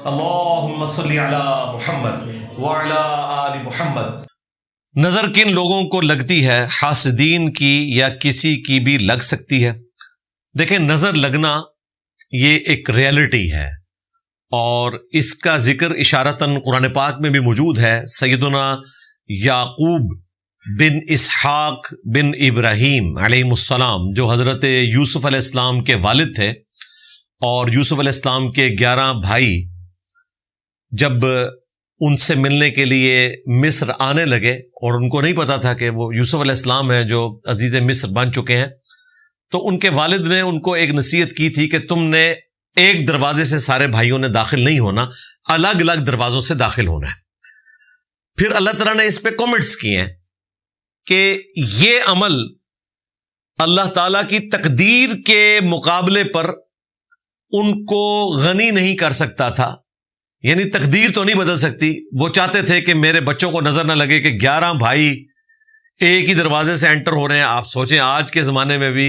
اللہم صلی علی محمد وعلی آل محمد۔ نظر کن لوگوں کو لگتی ہے؟ حاسدین کی یا کسی کی بھی لگ سکتی ہے۔ دیکھیں، نظر لگنا یہ ایک ریئلٹی ہے اور اس کا ذکر اشارتاً قرآن پاک میں بھی موجود ہے۔ سیدنا یعقوب بن اسحاق بن ابراہیم علیہ السلام، جو حضرت یوسف علیہ السلام کے والد تھے، اور یوسف علیہ السلام کے 11 بھائی جب ان سے ملنے کے لیے مصر آنے لگے اور ان کو نہیں پتا تھا کہ وہ یوسف علیہ السلام ہیں جو عزیز مصر بن چکے ہیں، تو ان کے والد نے ان کو ایک نصیحت کی تھی کہ تم نے ایک دروازے سے سارے بھائیوں نے داخل نہیں ہونا، الگ الگ دروازوں سے داخل ہونا ہے۔ پھر اللہ تعالیٰ نے اس پہ کامنٹس کیے ہیں کہ یہ عمل اللہ تعالیٰ کی تقدیر کے مقابلے پر ان کو غنی نہیں کر سکتا تھا، یعنی تقدیر تو نہیں بدل سکتی۔ وہ چاہتے تھے کہ میرے بچوں کو نظر نہ لگے کہ 11 بھائی ایک ہی دروازے سے انٹر ہو رہے ہیں۔ آپ سوچیں آج کے زمانے میں بھی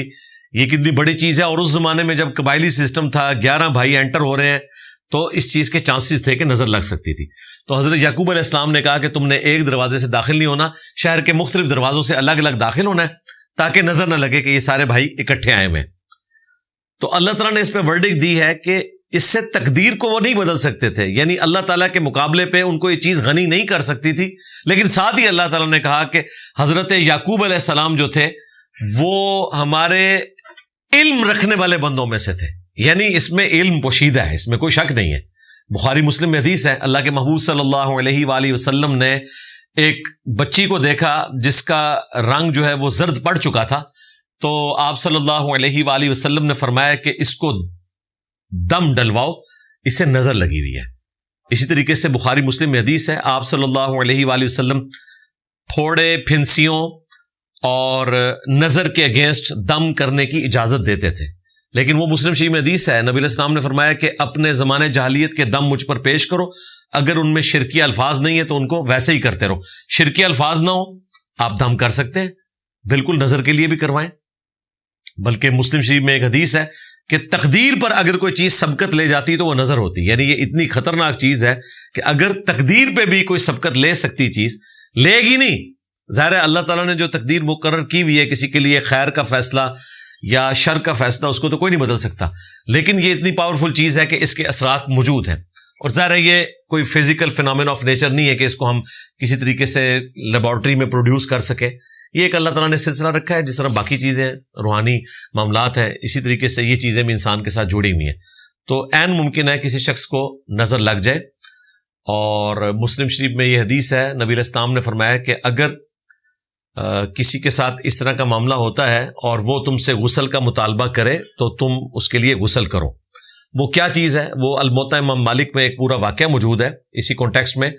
یہ کتنی بڑی چیز ہے، اور اس زمانے میں جب قبائلی سسٹم تھا، 11 بھائی انٹر ہو رہے ہیں، تو اس چیز کے چانسز تھے کہ نظر لگ سکتی تھی۔ تو حضرت یعقوب علیہ السلام نے کہا کہ تم نے ایک دروازے سے داخل نہیں ہونا، شہر کے مختلف دروازوں سے الگ الگ داخل ہونا ہے، تاکہ نظر نہ لگے کہ یہ سارے بھائی اکٹھے آئے ہوئے ہیں۔ تو اللہ تعالیٰ نے اس پہ ورڈکٹ دی ہے کہ اس سے تقدیر کو وہ نہیں بدل سکتے تھے، یعنی اللہ تعالیٰ کے مقابلے پہ ان کو یہ چیز غنی نہیں کر سکتی تھی۔ لیکن ساتھ ہی اللہ تعالیٰ نے کہا کہ حضرت یعقوب علیہ السلام جو تھے وہ ہمارے علم رکھنے والے بندوں میں سے تھے، یعنی اس میں علم پوشیدہ ہے، اس میں کوئی شک نہیں ہے۔ بخاری مسلم میں حدیث ہے، اللہ کے محبوب صلی اللہ علیہ وآلہ وسلم نے ایک بچی کو دیکھا جس کا رنگ جو ہے وہ زرد پڑ چکا تھا، تو آپ صلی اللہ علیہ وآلہ وسلم نے فرمایا کہ اس کو دم ڈلواؤ، اسے نظر لگی ہوئی ہے۔ اسی طریقے سے بخاری مسلم میں حدیث ہے، آپ صلی اللہ علیہ وآلہ وسلم پھوڑے، پھنسیوں اور نظر کے اگینسٹ دم کرنے کی اجازت دیتے تھے، لیکن وہ مسلم شریف میں حدیث ہے، نبی علیہ السلام نے فرمایا کہ اپنے زمانے جاہلیت کے دم مجھ پر پیش کرو، اگر ان میں شرکی الفاظ نہیں ہے تو ان کو ویسے ہی کرتے رہو، شرکی الفاظ نہ ہو آپ دم کر سکتے ہیں، بالکل نظر کے لیے بھی کروائیں۔ بلکہ مسلم شریف میں ایک حدیث ہے کہ تقدیر پر اگر کوئی چیز سبقت لے جاتی تو وہ نظر ہوتی، یعنی یہ اتنی خطرناک چیز ہے کہ اگر تقدیر پہ بھی کوئی سبقت لے سکتی چیز لے گی نہیں۔ ظاہر ہے اللہ تعالیٰ نے جو تقدیر مقرر کی ہوئی ہے کسی کے لیے خیر کا فیصلہ یا شر کا فیصلہ، اس کو تو کوئی نہیں بدل سکتا، لیکن یہ اتنی پاورفل چیز ہے کہ اس کے اثرات موجود ہیں، اور ظاہر ہے یہ کوئی فزیکل فینومینا آف نیچر نہیں ہے کہ اس کو ہم کسی طریقے سے لیبارٹری میں پروڈیوس کر سکیں۔ یہ ایک اللہ تعالیٰ نے سلسلہ رکھا ہے، جس طرح باقی چیزیں ہیں، روحانی معاملات ہیں، اسی طریقے سے یہ چیزیں بھی انسان کے ساتھ جڑی ہوئی ہیں۔ تو عین ممکن ہے کسی شخص کو نظر لگ جائے، اور مسلم شریف میں یہ حدیث ہے، نبی علیہ السلام نے فرمایا کہ اگر کسی کے ساتھ اس طرح کا معاملہ ہوتا ہے اور وہ تم سے غسل کا مطالبہ کرے تو تم اس کے لیے غسل کرو۔ وہ کیا چیز ہے؟ وہ الموطا امام مالک میں ایک پورا واقعہ موجود ہے اسی کانٹیکسٹ میں،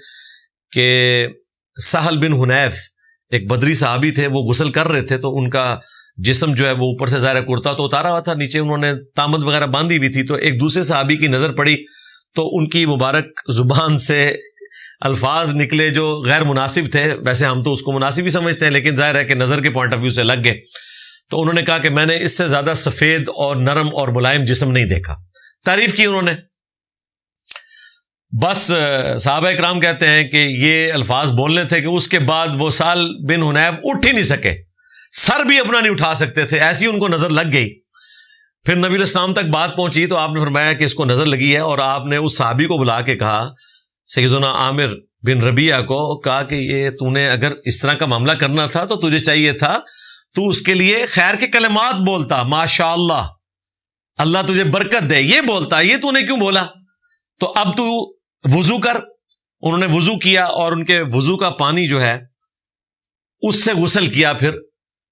کہ سہل بن حنیف ایک بدری صحابی تھے، وہ غسل کر رہے تھے، تو ان کا جسم جو ہے وہ اوپر سے ظاہر کرتا تو اتارا ہوا تھا، نیچے انہوں نے تامد وغیرہ باندھی ہوئی تھی، تو ایک دوسرے صحابی کی نظر پڑی تو ان کی مبارک زبان سے الفاظ نکلے جو غیر مناسب تھے، ویسے ہم تو اس کو مناسب ہی سمجھتے ہیں لیکن ظاہر ہے کہ نظر کے پوائنٹ آف ویو سے لگ گئے، تو انہوں نے کہا کہ میں نے اس سے زیادہ سفید اور نرم اور ملائم جسم نہیں دیکھا، تعریف کی انہوں نے۔ بس صحابہ اکرام کہتے ہیں کہ یہ الفاظ بولنے تھے کہ اس کے بعد وہ سہل بن حنیف اٹھ ہی نہیں سکے، سر بھی اپنا نہیں اٹھا سکتے تھے، ایسی ان کو نظر لگ گئی۔ پھر نبی علیہ السلام تک بات پہنچی تو آپ نے فرمایا کہ اس کو نظر لگی ہے، اور آپ نے اس صحابی کو بلا کے کہا، سیدنا عامر بن ربیعہ کو کہا کہ یہ تو نے اگر اس طرح کا معاملہ کرنا تھا تو تجھے چاہیے تھا تو اس کے لیے خیر کے کلمات بولتا، ماشاء اللہ، اللہ تجھے برکت دے، یہ بولتا، یہ تو نے کیوں بولا؟ تو اب تو وضو کر۔ انہوں نے وضو کیا اور ان کے وضو کا پانی جو ہے اس سے غسل کیا پھر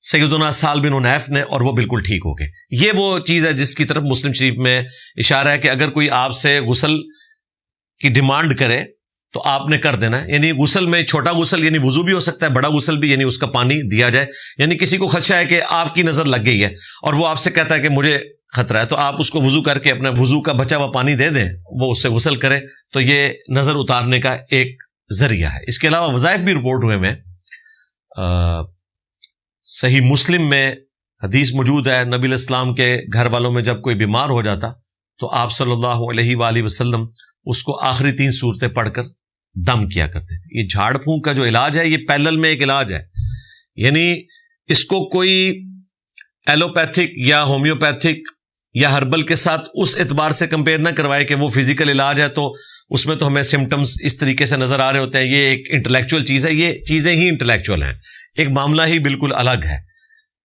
سیدنا سہل بن حنیف نے، اور وہ بالکل ٹھیک ہو گئے۔ یہ وہ چیز ہے جس کی طرف مسلم شریف میں اشارہ ہے کہ اگر کوئی آپ سے غسل کی ڈیمانڈ کرے تو آپ نے کر دینا ہے، یعنی غسل میں چھوٹا غسل یعنی وضو بھی ہو سکتا ہے، بڑا غسل بھی یعنی اس کا پانی دیا جائے، یعنی کسی کو خدشہ ہے کہ آپ کی نظر لگ گئی ہے اور وہ آپ سے کہتا ہے کہ مجھے خطرہ ہے، تو آپ اس کو وضو کر کے اپنے وضو کا بچا ہوا پانی دے دیں، وہ اس سے غسل کرے، تو یہ نظر اتارنے کا ایک ذریعہ ہے۔ اس کے علاوہ وظائف بھی رپورٹ ہوئے میں، صحیح مسلم میں حدیث موجود ہے، نبی علیہ السلام کے گھر والوں میں جب کوئی بیمار ہو جاتا تو آپ صلی اللہ علیہ وآلہ وسلم اس کو آخری 3 صورتیں پڑھ کر دم کیا کرتے تھے. یہ جھاڑ پھونک کا جو علاج ہے یہ پیرلل میں ایک علاج ہے. یعنی اس کو کوئی ایلوپیتھک یا ہومیوپیتھک یا ہربل کے ساتھ اس اعتبار سے کمپیئر نہ کروائے کہ وہ فزیکل علاج ہے تو اس میں تو ہمیں سمٹمز اس طریقے سے نظر آ رہے ہوتے ہیں. یہ ایک انٹلیکچوئل چیز ہے, یہ چیزیں ہی انٹلیکچوئل ہیں, ایک معاملہ ہی بالکل الگ ہے.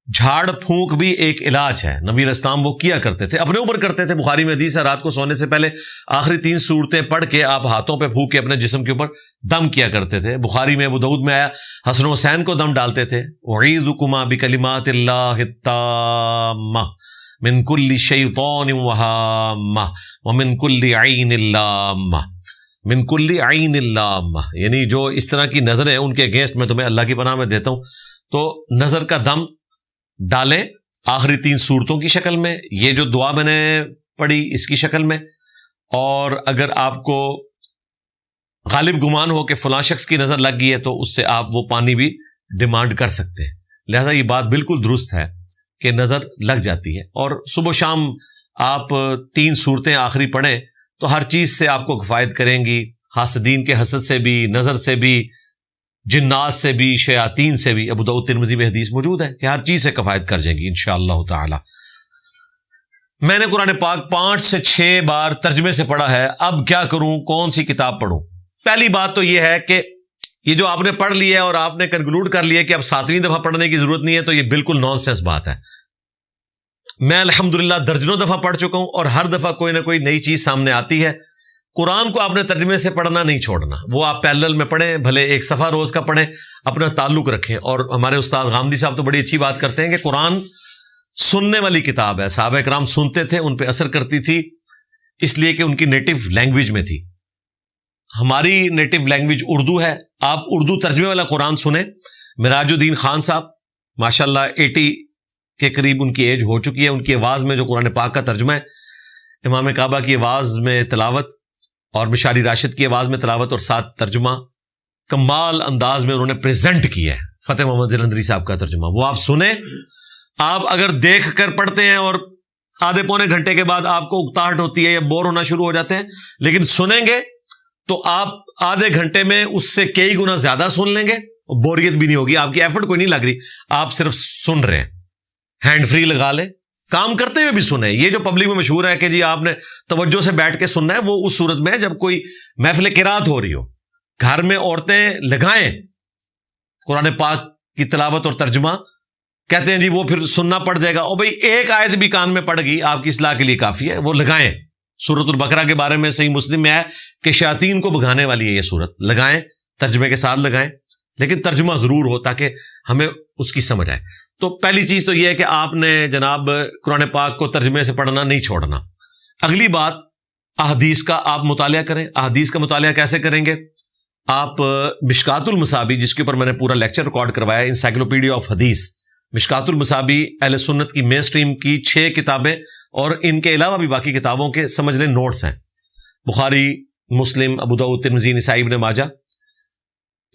جھاڑ پھونک بھی ایک علاج ہے. نبی اسلام وہ کیا کرتے تھے, اپنے اوپر کرتے تھے. بخاری میں حدیث ہے رات کو سونے سے پہلے آخری 3 صورتیں پڑھ کے آپ ہاتھوں پہ پھونک کے اپنے جسم کے اوپر دم کیا کرتے تھے. بخاری میں ابو داؤد میں آیا حسن و حسین کو دم ڈالتے تھے. اعیذکما بکلمات اللہ التامہ من کل شیطان وہامہ ومن کل عین لامہ. من کل عین لامہ یعنی جو اس طرح کی نظریں ہیں ان کے اگینسٹ میں تمہیں اللہ کی پناہ میں دیتا ہوں. تو نظر کا دم ڈالیں آخری 3 صورتوں کی شکل میں, یہ جو دعا میں نے پڑھی اس کی شکل میں. اور اگر آپ کو غالب گمان ہو کہ فلاں شخص کی نظر لگ گئی ہے تو اس سے آپ وہ پانی بھی ڈیمانڈ کر سکتے ہیں. لہذا یہ بات بالکل درست ہے کہ نظر لگ جاتی ہے. اور صبح و شام آپ 3 صورتیں آخری پڑھیں تو ہر چیز سے آپ کو کفایت کریں گی. حاسدین کے حسد سے بھی, نظر سے بھی, جنات سے بھی, شیاطین سے بھی. ابو داؤد ترمذی میں حدیث موجود ہے کہ ہر چیز سے کفایت کر جائیں گی انشاءاللہ تعالی. میں نے قرآن پاک 5 سے 6 بار ترجمے سے پڑھا ہے. اب کیا کروں, کون سی کتاب پڑھوں؟ پہلی بات تو یہ ہے کہ یہ جو آپ نے پڑھ لیا ہے اور آپ نے کنکلوڈ کر لیا کہ اب 7ویں دفعہ پڑھنے کی ضرورت نہیں ہے, تو یہ بالکل نان سینس بات ہے. میں الحمدللہ درجنوں دفعہ پڑھ چکا ہوں اور ہر دفعہ کوئی نہ کوئی نئی چیز سامنے آتی ہے. قرآن کو آپ نے ترجمے سے پڑھنا نہیں چھوڑنا, وہ آپ پیرلل میں پڑھیں, بھلے ایک صفحہ روز کا پڑھیں, اپنا تعلق رکھیں. اور ہمارے استاد غامدی صاحب تو بڑی اچھی بات کرتے ہیں کہ قرآن سننے والی کتاب ہے. صحابہ کرام سنتے تھے, ان پہ اثر کرتی تھی اس لیے کہ ان کی نیٹو لینگویج میں تھی. ہماری نیٹو لینگویج اردو ہے. آپ اردو ترجمے والا قرآن سنیں. مراج الدین خان صاحب ماشاءاللہ 80 کے قریب ان کی ایج ہو چکی ہے. ان کی آواز میں جو قرآن پاک کا ترجمہ ہے, امام کعبہ کی آواز میں تلاوت اور مشاری راشد کی آواز میں تلاوت اور ساتھ ترجمہ کمال انداز میں انہوں نے پریزنٹ کیا ہے. فتح محمد جلندری صاحب کا ترجمہ وہ آپ سنیں. آپ اگر دیکھ کر پڑھتے ہیں اور آدھے پونے گھنٹے کے بعد آپ کو اکتاہٹ ہوتی ہے یا بور ہونا شروع ہو جاتے ہیں, لیکن سنیں گے تو آپ آدھے گھنٹے میں اس سے کئی گنا زیادہ سن لیں گے. بوریت بھی نہیں ہوگی, آپ کی ایفرٹ کوئی نہیں لگ رہی, آپ صرف سن رہے ہیں. ہینڈ فری لگا لیں, کام کرتے ہوئے بھی سنیں. یہ جو پبلک میں مشہور ہے کہ جی آپ نے توجہ سے بیٹھ کے سننا ہے, وہ اس صورت میں ہے جب کوئی محفل قرات ہو رہی ہو. گھر میں عورتیں لگائیں قرآن پاک کی تلاوت اور ترجمہ, کہتے ہیں جی وہ پھر سننا پڑ جائے گا. اور بھائی ایک آیت بھی کان میں پڑ گئی آپ کی اصلاح کے لیے کافی ہے, وہ لگائیں. سورۃ البقرہ کے بارے میں صحیح مسلم میں ہے کہ شیاطین کو بھگانے والی ہے یہ سورت. لگائیں, ترجمے کے ساتھ لگائیں, لیکن ترجمہ ضرور ہو تاکہ ہمیں اس کی سمجھ آئے. تو پہلی چیز تو یہ ہے کہ آپ نے جناب قرآن پاک کو ترجمے سے پڑھنا نہیں چھوڑنا. اگلی بات, احادیث کا آپ مطالعہ کریں. احادیث کا مطالعہ کیسے کریں گے؟ آپ مشکات المصابی, جس کے اوپر میں نے پورا لیکچر ریکارڈ کروایا, انسائکلوپیڈیا آف حدیث, مشکات المصابی اہل سنت کی مین سٹریم کی 6 کتابیں اور ان کے علاوہ بھی باقی کتابوں کے سمجھ لیں نوٹس ہیں. بخاری, مسلم, ابو داؤد, ترمذی, نسائی, ابن ماجہ.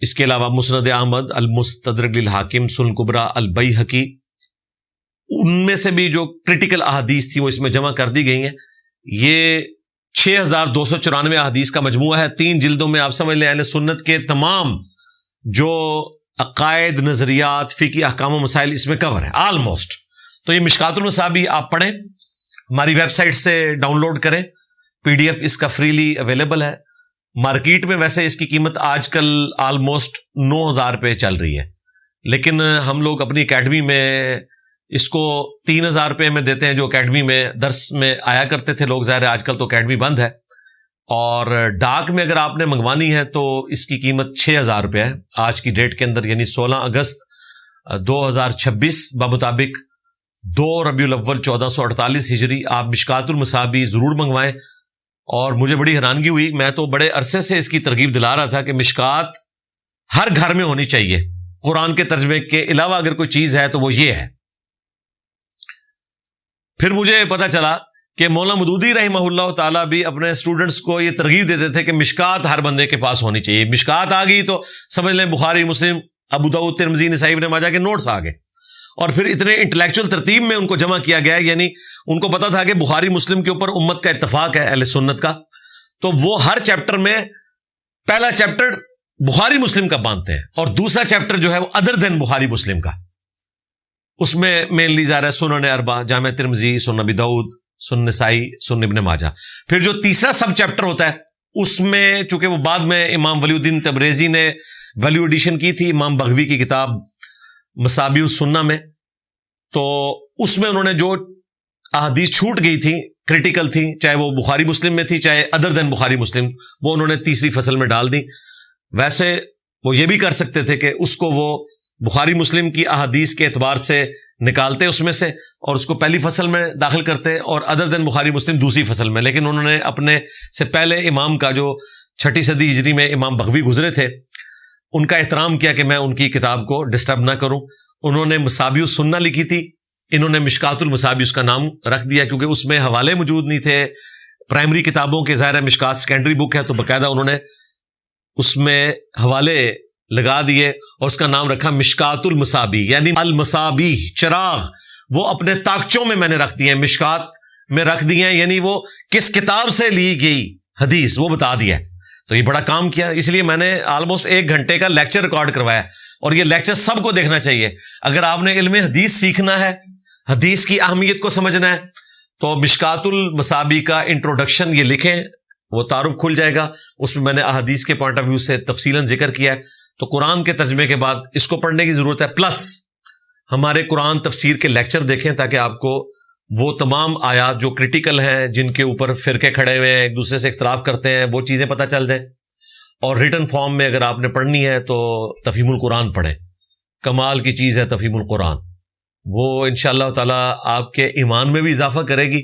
اس کے علاوہ مسند احمد, المستدرک للحاکم, سنن کبریٰ, البیہقی. ان میں سے بھی جو کرٹیکل احادیث تھی وہ اس میں جمع کر دی گئی ہیں. یہ 6294 احادیث کا مجموعہ ہے. 3 جلدوں میں آپ سمجھ لیں اہل سنت کے تمام جو عقائد, نظریات, فقہی احکام و مسائل اس میں کور ہے آلموسٹ. تو یہ مشکات المصابی آپ پڑھیں, ہماری ویب سائٹ سے ڈاؤن لوڈ کریں. PDF اس کا فریلی اویلیبل ہے. مارکیٹ میں ویسے اس کی قیمت آج کل آلموسٹ 9000 روپے چل رہی ہے, لیکن ہم لوگ اپنی اکیڈمی میں اس کو 3000 روپے میں دیتے ہیں. جو اکیڈمی میں درس میں آیا کرتے تھے لوگ, ظاہر ہے آج کل تو اکیڈمی بند ہے. اور ڈاک میں اگر آپ نے منگوانی ہے تو اس کی قیمت 6000 روپے ہے آج کی ڈیٹ کے اندر, یعنی 16 اگست 2026 بمطابق 2 ربیع الاول 1448 ہجری. آپ مشکات المصابی ضرور منگوائیں. اور مجھے بڑی حیرانگی ہوئی, میں تو بڑے عرصے سے اس کی ترغیب دلا رہا تھا کہ مشکات ہر گھر میں ہونی چاہیے. قرآن کے ترجمے کے علاوہ اگر کوئی چیز ہے تو وہ یہ ہے. پھر مجھے پتا چلا کہ مولانا مودودی رحمہ اللہ تعالیٰ بھی اپنے اسٹوڈنٹس کو یہ ترغیب دیتے تھے کہ مشکات ہر بندے کے پاس ہونی چاہیے. مشکات آ گئی تو سمجھ لیں بخاری, مسلم, ابو داؤد, ترمذی, نسائی, ابن ماجہ کے نوٹس آ گئے. اور پھر اتنے انٹلیکچوئل ترتیب میں ان کو جمع کیا گیا, یعنی ان کو پتا تھا کہ بخاری مسلم کے اوپر امت کا اتفاق ہے اہل سنت کا, تو وہ ہر چیپٹر میں پہلا چیپٹر بخاری مسلم کا باندھتے ہیں اور دوسرا چیپٹر جو ہے وہ ادر دین بخاری مسلم کا. اس میں مینلی ظاہر ہے سنن اربع، جامع ترمذی، سنن ابی داؤد، سنن نسائی، سنن ابن ماجہ. پھر جو تیسرا سب چیپٹر ہوتا ہے اس میں چونکہ وہ بعد میں امام ولی الدین تبریزی نے ویلیو ایڈیشن کی تھی امام بغوی کی کتاب مصابیح السنہ میں، تو اس میں انہوں نے جو احادیث چھوٹ گئی تھی کریٹیکل تھی، چاہے وہ بخاری مسلم میں تھی چاہے ادر دین بخاری مسلم، وہ انہوں نے تیسری فصل میں ڈال دی. ویسے وہ یہ بھی کر سکتے تھے کہ اس کو وہ بخاری مسلم کی احادیث کے اعتبار سے نکالتے اس میں سے اور اس کو پہلی فصل میں داخل کرتے اور ادر دین بخاری مسلم دوسری فصل میں. لیکن انہوں نے اپنے سے پہلے امام کا جو 6 صدی ہجری میں امام بغوی گزرے تھے ان کا احترام کیا کہ میں ان کی کتاب کو ڈسٹرب نہ کروں. انہوں نے مصابیح السنہ لکھی تھی، انہوں نے مشکات المصابیح اس کا نام رکھ دیا کیونکہ اس میں حوالے موجود نہیں تھے پرائمری کتابوں کے. ظاہر ہے مشکات سیکنڈری بک ہے تو باقاعدہ انہوں نے اس میں حوالے لگا دیے اور اس کا نام رکھا مشکات المصابیح، یعنی المصابیح چراغ وہ اپنے تاکچوں میں نے رکھ دیے ہیں، مشکات میں رکھ دیے ہیں، یعنی وہ کس کتاب سے لی گئی حدیث وہ بتا دیا ہے. تو یہ بڑا کام کیا، اس لیے میں نے آلموسٹ 1 گھنٹے کا لیکچر ریکارڈ کروایا اور یہ لیکچر سب کو دیکھنا چاہیے. اگر آپ نے علم حدیث سیکھنا ہے، حدیث کی اہمیت کو سمجھنا ہے تو مشکات المصابیح کا انٹروڈکشن یہ لکھیں، وہ تعارف کھل جائے گا. اس میں نے احادیث کے پوائنٹ آف ویو سے تفصیلاً ذکر کیا ہے. تو قرآن کے ترجمے کے بعد اس کو پڑھنے کی ضرورت ہے، پلس ہمارے قرآن تفسیر کے لیکچر دیکھیں تاکہ آپ کو وہ تمام آیات جو کریٹیکل ہیں جن کے اوپر فرقے کھڑے ہوئے ہیں ایک دوسرے سے اختلاف کرتے ہیں وہ چیزیں پتہ چل جائیں. اور ریٹن فارم میں اگر آپ نے پڑھنی ہے تو تفہیم القرآن پڑھیں، کمال کی چیز ہے تفہیم القرآن. وہ انشاءاللہ تعالی آپ کے ایمان میں بھی اضافہ کرے گی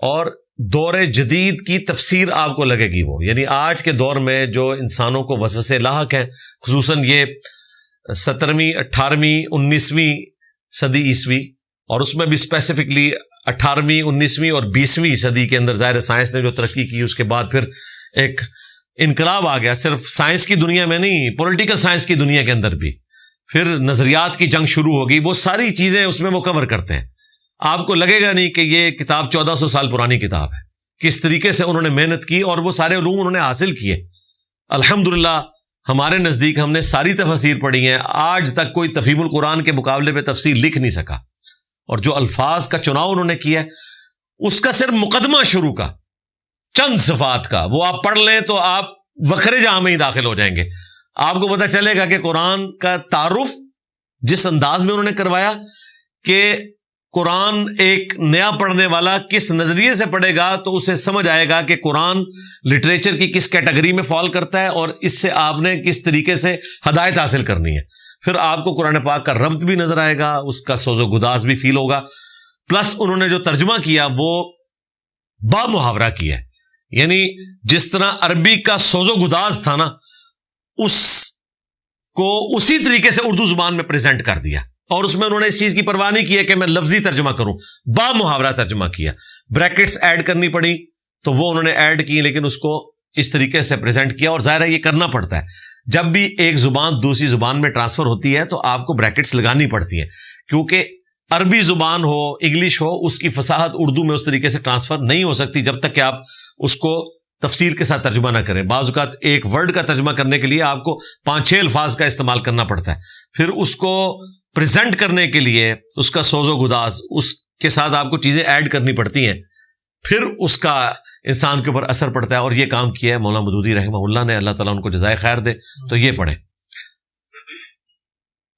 اور دور جدید کی تفسیر آپ کو لگے گی. وہ یعنی آج کے دور میں جو انسانوں کو وسوسے لاحق ہیں، خصوصاً یہ 17ویں 18ویں 19ویں صدی عیسوی اور اس میں بھی اسپیسیفکلی 18ویں 19ویں اور 20ویں صدی کے اندر ظاہر سائنس نے جو ترقی کی اس کے بعد پھر ایک انقلاب آ گیا، صرف سائنس کی دنیا میں نہیں پولیٹیکل سائنس کی دنیا کے اندر بھی. پھر نظریات کی جنگ شروع ہوگی، وہ ساری چیزیں اس میں وہ کور کرتے ہیں. آپ کو لگے گا نہیں کہ یہ کتاب 1400 سال پرانی کتاب ہے، کس طریقے سے انہوں نے محنت کی اور وہ سارے علوم انہوں نے حاصل کیے. الحمدللہ ہمارے نزدیک ہم نے ساری تفاسیر پڑھی ہیں، آج تک کوئی تفہیم القرآن کے مقابلے پہ تفسیر لکھ نہیں سکا. اور جو الفاظ کا چناؤ انہوں نے کیا اس کا صرف مقدمہ شروع کا چند صفات کا وہ آپ پڑھ لیں تو آپ وخر جہاں میں ہی داخل ہو جائیں گے. آپ کو پتہ چلے گا کہ قرآن کا تعارف جس انداز میں انہوں نے کروایا کہ قرآن ایک نیا پڑھنے والا کس نظریے سے پڑھے گا تو اسے سمجھ آئے گا کہ قرآن لٹریچر کی کس کیٹیگری میں فال کرتا ہے اور اس سے آپ نے کس طریقے سے ہدایت حاصل کرنی ہے. پھر آپ کو قرآن پاک کا ربط بھی نظر آئے گا، اس کا سوز و گداز بھی فیل ہوگا. پلس انہوں نے جو ترجمہ کیا وہ با محاورہ کیا ہے، یعنی جس طرح عربی کا سوز و گداز تھا نا اس کو اسی طریقے سے اردو زبان میں پریزنٹ کر دیا. اور اس میں انہوں نے اس چیز کی پرواہ نہیں کی ہے کہ میں لفظی ترجمہ کروں، با محاورہ ترجمہ کیا. بریکٹس ایڈ کرنی پڑی تو وہ انہوں نے ایڈ کی لیکن اس کو اس طریقے سے پریزنٹ کیا. اور ظاہر ہے یہ کرنا پڑتا ہے، جب بھی ایک زبان دوسری زبان میں ٹرانسفر ہوتی ہے تو آپ کو بریکٹس لگانی پڑتی ہیں کیونکہ عربی زبان ہو انگلش ہو اس کی فصاحت اردو میں اس طریقے سے ٹرانسفر نہیں ہو سکتی جب تک کہ آپ اس کو تفسیر کے ساتھ ترجمہ نہ کریں. بعض اوقات ایک ورڈ کا ترجمہ کرنے کے لیے آپ کو 5-6 الفاظ کا استعمال کرنا پڑتا ہے، پھر اس کو پریزنٹ کرنے کے لیے اس کا سوز و گداز اس کے ساتھ آپ کو چیزیں ایڈ کرنی پڑتی ہیں، پھر اس کا انسان کے اوپر اثر پڑتا ہے. اور یہ کام کیا ہے مولانا مودودی رحمہ اللہ نے، اللہ تعالیٰ ان کو جزائے خیر دے. تو یہ پڑھیں.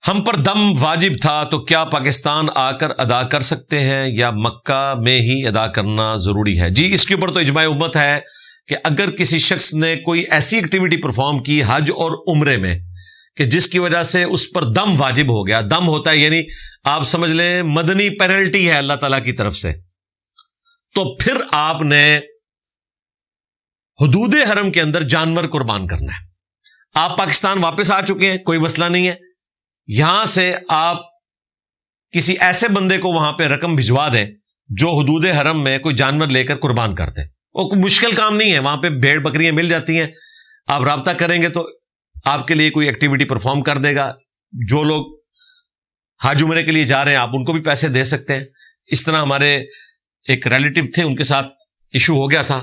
ہم پر دم واجب تھا تو کیا پاکستان آ کر ادا کر سکتے ہیں یا مکہ میں ہی ادا کرنا ضروری ہے؟ جی اس کے اوپر تو اجماع امت ہے کہ اگر کسی شخص نے کوئی ایسی ایکٹیویٹی پرفارم کی حج اور عمرے میں کہ جس کی وجہ سے اس پر دم واجب ہو گیا، دم ہوتا ہے یعنی آپ سمجھ لیں مدنی پینلٹی ہے اللہ تعالیٰ کی طرف سے، تو پھر آپ نے حدود حرم کے اندر جانور قربان کرنا ہے. آپ پاکستان واپس آ چکے ہیں، کوئی مسئلہ نہیں ہے، یہاں سے آپ کسی ایسے بندے کو وہاں پہ رقم بھجوا دیں جو حدود حرم میں کوئی جانور لے کر قربان کرتے. وہ کوئی مشکل کام نہیں ہے، وہاں پہ بھیڑ بکریاں مل جاتی ہیں، آپ رابطہ کریں گے تو آپ کے لیے کوئی ایکٹیویٹی پرفارم کر دے گا. جو لوگ حج عمرے کے لیے جا رہے ہیں آپ ان کو بھی پیسے دے سکتے ہیں. اس طرح ہمارے ایک ریلیٹیو تھے، ان کے ساتھ ایشو ہو گیا تھا،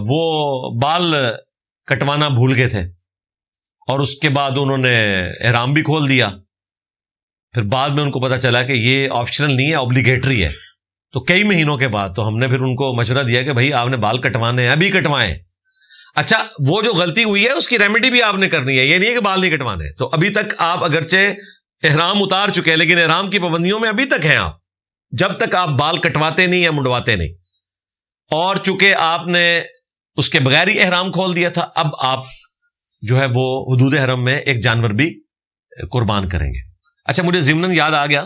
وہ بال کٹوانا بھول گئے تھے اور اس کے بعد انہوں نے احرام بھی کھول دیا. پھر بعد میں ان کو پتا چلا کہ یہ آپشنل نہیں ہے، اوبلیگیٹری ہے. تو کئی مہینوں کے بعد تو ہم نے پھر ان کو مشورہ دیا کہ بھائی آپ نے بال کٹوانے ہیں، ابھی کٹوائیں. اچھا، وہ جو غلطی ہوئی ہے اس کی ریمیڈی بھی آپ نے کرنی ہے، یہ نہیں ہے کہ بال نہیں کٹوانے. تو ابھی تک آپ اگرچہ احرام اتار چکے ہیں لیکن احرام کی پابندیوں میں ابھی تک ہیں آپ، جب تک آپ بال کٹواتے نہیں یا منڈواتے نہیں. اور چونکہ آپ نے اس کے بغیر ہی احرام کھول دیا تھا، اب آپ جو ہے وہ حدود حرم میں ایک جانور بھی قربان کریں گے. اچھا، مجھے ضمناً یاد آ گیا،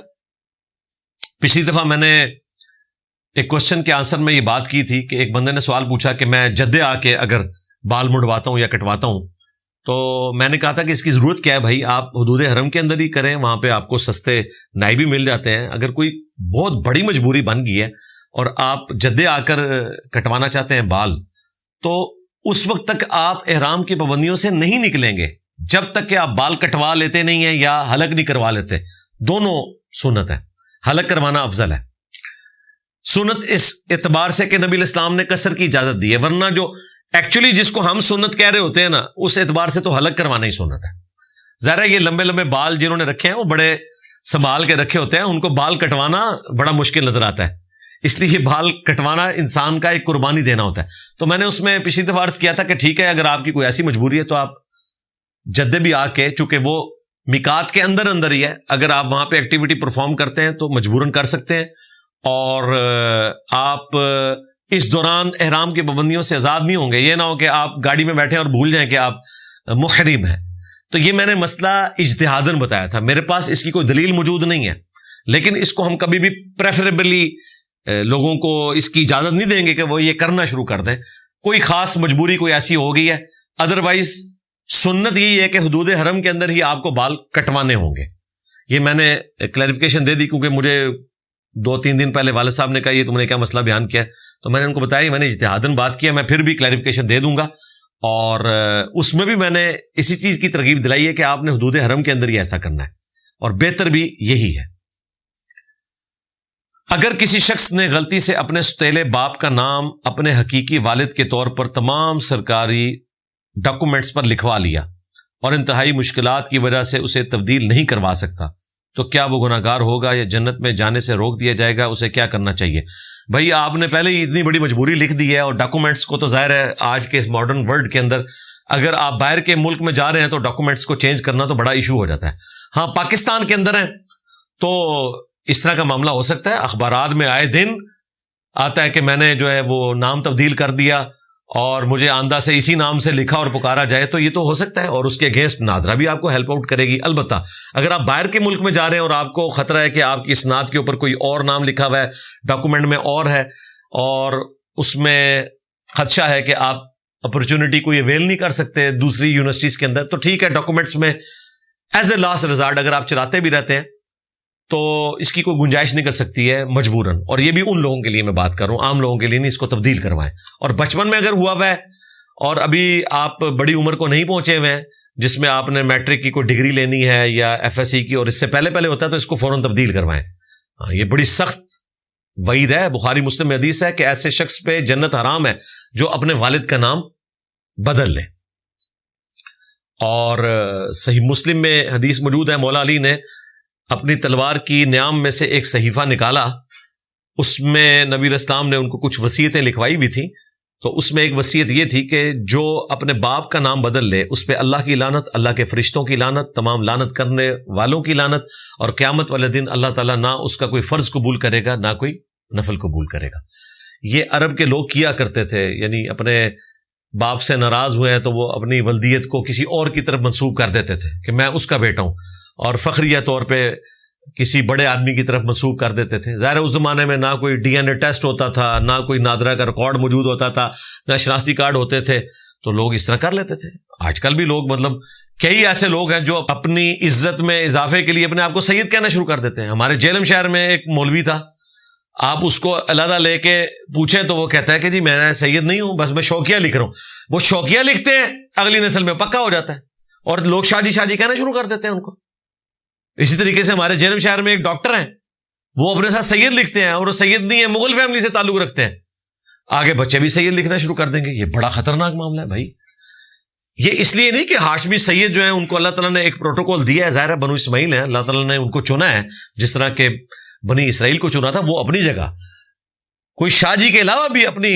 پچھلی دفعہ میں نے ایک کوشچن کے آنسر میں یہ بات کی تھی کہ ایک بندے نے سوال پوچھا کہ میں جدے آ کے اگر بال منڈواتا ہوں یا کٹواتا ہوں تو میں نے کہا تھا کہ اس کی ضرورت کیا ہے بھائی، آپ حدود حرم کے اندر ہی کریں، وہاں پہ آپ کو سستے نائی بھی مل جاتے ہیں. اگر کوئی بہت بڑی مجبوری بن گئی ہے اور آپ جدے آ کر کٹوانا چاہتے ہیں بال، تو اس وقت تک آپ احرام کی پابندیوں سے نہیں نکلیں گے جب تک کہ آپ بال کٹوا لیتے نہیں ہیں یا حلق نہیں کروا لیتے. دونوں سنت ہے، حلق کروانا افضل ہے. سنت اس اعتبار سے کہ نبی الاسلام نے قصر کی اجازت دی ہے، ورنہ جو ایکچولی جس کو ہم سنت کہہ رہے ہوتے ہیں نا، اس اعتبار سے تو حلق کروانا ہی سنت ہے. ظاہر ہے یہ لمبے لمبے بال جنہوں نے رکھے ہیں وہ بڑے سنبھال کے رکھے ہوتے ہیں، ان کو بال کٹوانا بڑا مشکل نظر آتا ہے، اس لیے بال کٹوانا انسان کا ایک قربانی دینا ہوتا ہے. تو میں نے اس میں پچھلی دفعہ عرض کیا تھا کہ ٹھیک ہے، اگر آپ کی کوئی ایسی مجبوری ہے تو آپ جدے بھی آ کے، چونکہ وہ میقات کے اندر اندر ہی ہے، اگر آپ وہاں پہ ایکٹیویٹی پرفارم کرتے ہیں تو مجبوراً کر سکتے ہیں. اور آپ اس دوران احرام کی پابندیوں سے آزاد نہیں ہوں گے. یہ نہ ہو کہ آپ گاڑی میں بیٹھے اور بھول جائیں کہ آپ محرم ہیں. تو یہ میں نے مسئلہ اجتہاداً بتایا تھا، میرے پاس اس کی کوئی دلیل موجود نہیں ہے، لیکن اس کو ہم کبھی بھی پریفریبلی لوگوں کو اس کی اجازت نہیں دیں گے کہ وہ یہ کرنا شروع کر دیں. کوئی خاص مجبوری کوئی ایسی ہو گئی ہے، ادروائز سنت یہی ہے کہ حدود حرم کے اندر ہی آپ کو بال کٹوانے ہوں گے. یہ میں نے کلیریفیکیشن دے دی کیونکہ مجھے 2-3 دن پہلے والد صاحب نے کہا یہ تم نے کیا مسئلہ بیان کیا ہے، تو میں نے ان کو بتایا میں نے اجتہاداً بات کیا. میں پھر بھی کلیریفیکیشن دے دوں گا، اور اس میں بھی میں نے اسی چیز کی ترغیب دلائی ہے کہ آپ نے حدود حرم کے اندر ہی ایسا کرنا ہے، اور بہتر بھی یہی ہے. اگر کسی شخص نے غلطی سے اپنے سوتیلے باپ کا نام اپنے حقیقی والد کے طور پر تمام سرکاری ڈاکومنٹس پر لکھوا لیا اور انتہائی مشکلات کی وجہ سے اسے تبدیل نہیں کروا سکتا، تو کیا وہ گناہ گار ہوگا یا جنت میں جانے سے روک دیا جائے گا؟ اسے کیا کرنا چاہیے؟ بھائی آپ نے پہلے ہی اتنی بڑی مجبوری لکھ دی ہے، اور ڈاکومنٹس کو تو ظاہر ہے آج کے اس ماڈرن ورلڈ کے اندر اگر آپ باہر کے ملک میں جا رہے ہیں تو ڈاکومنٹس کو چینج کرنا تو بڑا ایشو ہو جاتا ہے. ہاں، پاکستان کے اندر ہیں تو اس طرح کا معاملہ ہو سکتا ہے. اخبارات میں آئے دن آتا ہے کہ میں نے جو ہے وہ نام تبدیل کر دیا اور مجھے آندہ سے اسی نام سے لکھا اور پکارا جائے، تو یہ تو ہو سکتا ہے، اور اس کے اگینسٹ ناظرہ بھی آپ کو ہیلپ آؤٹ کرے گی. البتہ اگر آپ باہر کے ملک میں جا رہے ہیں اور آپ کو خطرہ ہے کہ آپ کی اسناد کے اوپر کوئی اور نام لکھا ہوا ہے، ڈاکومنٹ میں اور ہے، اور اس میں خدشہ ہے کہ آپ اپرچونٹی کو اویل نہیں کر سکتے دوسری یونیورسٹیز کے اندر، تو ٹھیک ہے، ڈاکومنٹس میں ایز اے لاسٹ ریزارٹ اگر آپ چلاتے بھی رہتے ہیں تو اس کی کوئی گنجائش نہیں کر سکتی ہے مجبوراً. اور یہ بھی ان لوگوں کے لیے میں بات کر رہا ہوں، عام لوگوں کے لیے نہیں، اس کو تبدیل کروائیں. اور بچپن میں اگر ہوا ہے اور ابھی آپ بڑی عمر کو نہیں پہنچے ہوئے ہیں جس میں آپ نے میٹرک کی کوئی ڈگری لینی ہے یا ایف ایس سی کی، اور اس سے پہلے ہوتا ہے، تو اس کو فوراً تبدیل کروائیں. یہ بڑی سخت وعید ہے، بخاری مسلم میں حدیث ہے کہ ایسے شخص پہ جنت حرام ہے جو اپنے والد کا نام بدل لے. اور صحیح مسلم میں حدیث موجود ہے، مولا علی نے اپنی تلوار کی نیام میں سے ایک صحیفہ نکالا، اس میں نبی الاسلام نے ان کو کچھ وصیتیں لکھوائی بھی تھیں، تو اس میں ایک وصیت یہ تھی کہ جو اپنے باپ کا نام بدل لے اس پہ اللہ کی لعنت، اللہ کے فرشتوں کی لعنت، تمام لعنت کرنے والوں کی لعنت، اور قیامت والے دن اللہ تعالیٰ نہ اس کا کوئی فرض قبول کرے گا نہ کوئی نفل قبول کرے گا. یہ عرب کے لوگ کیا کرتے تھے، یعنی اپنے باپ سے ناراض ہوئے ہیں تو وہ اپنی ولدیت کو کسی اور کی طرف منسوب کر دیتے تھے کہ میں اس کا بیٹا ہوں، اور فخریہ طور پہ کسی بڑے آدمی کی طرف منسوب کر دیتے تھے. ظاہر اس زمانے میں نہ کوئی ڈی این اے ٹیسٹ ہوتا تھا، نہ کوئی نادرہ کا ریکارڈ موجود ہوتا تھا، نہ شناختی کارڈ ہوتے تھے، تو لوگ اس طرح کر لیتے تھے. آج کل بھی لوگ کئی ایسے لوگ ہیں جو اپنی عزت میں اضافے کے لیے اپنے آپ کو سید کہنا شروع کر دیتے ہیں. ہمارے جیلم شہر میں ایک مولوی تھا، آپ اس کو علیحدہ لے کے پوچھیں تو وہ کہتا ہے کہ جی میں سید نہیں ہوں، بس میں شوقیہ لکھ رہا ہوں. وہ شوقیہ لکھتے ہیں، اگلی نسل میں پکا ہو جاتا ہے، اور لوگ شاجی شاجی کہنا شروع کر دیتے ہیں ان کو. اسی طریقے سے ہمارے جیلم شہر میں ایک ڈاکٹر ہیں، وہ اپنے ساتھ سید لکھتے ہیں، اور وہ سید نہیں ہے، مغل فیملی سے تعلق رکھتے ہیں. آگے بچے بھی سید لکھنا شروع کر دیں گے. یہ بڑا خطرناک معاملہ ہے بھائی. یہ اس لیے نہیں کہ ہاشمی سید جو ہیں ان کو اللہ تعالیٰ نے ایک پروٹوکول دیا ہے, ظاہر ہے بنو اسماعیل ہیں, اللہ تعالیٰ نے ان کو چنا ہے جس طرح کہ بنی اسرائیل کو چنا تھا, وہ اپنی جگہ. کوئی شاہ جی کے علاوہ بھی اپنی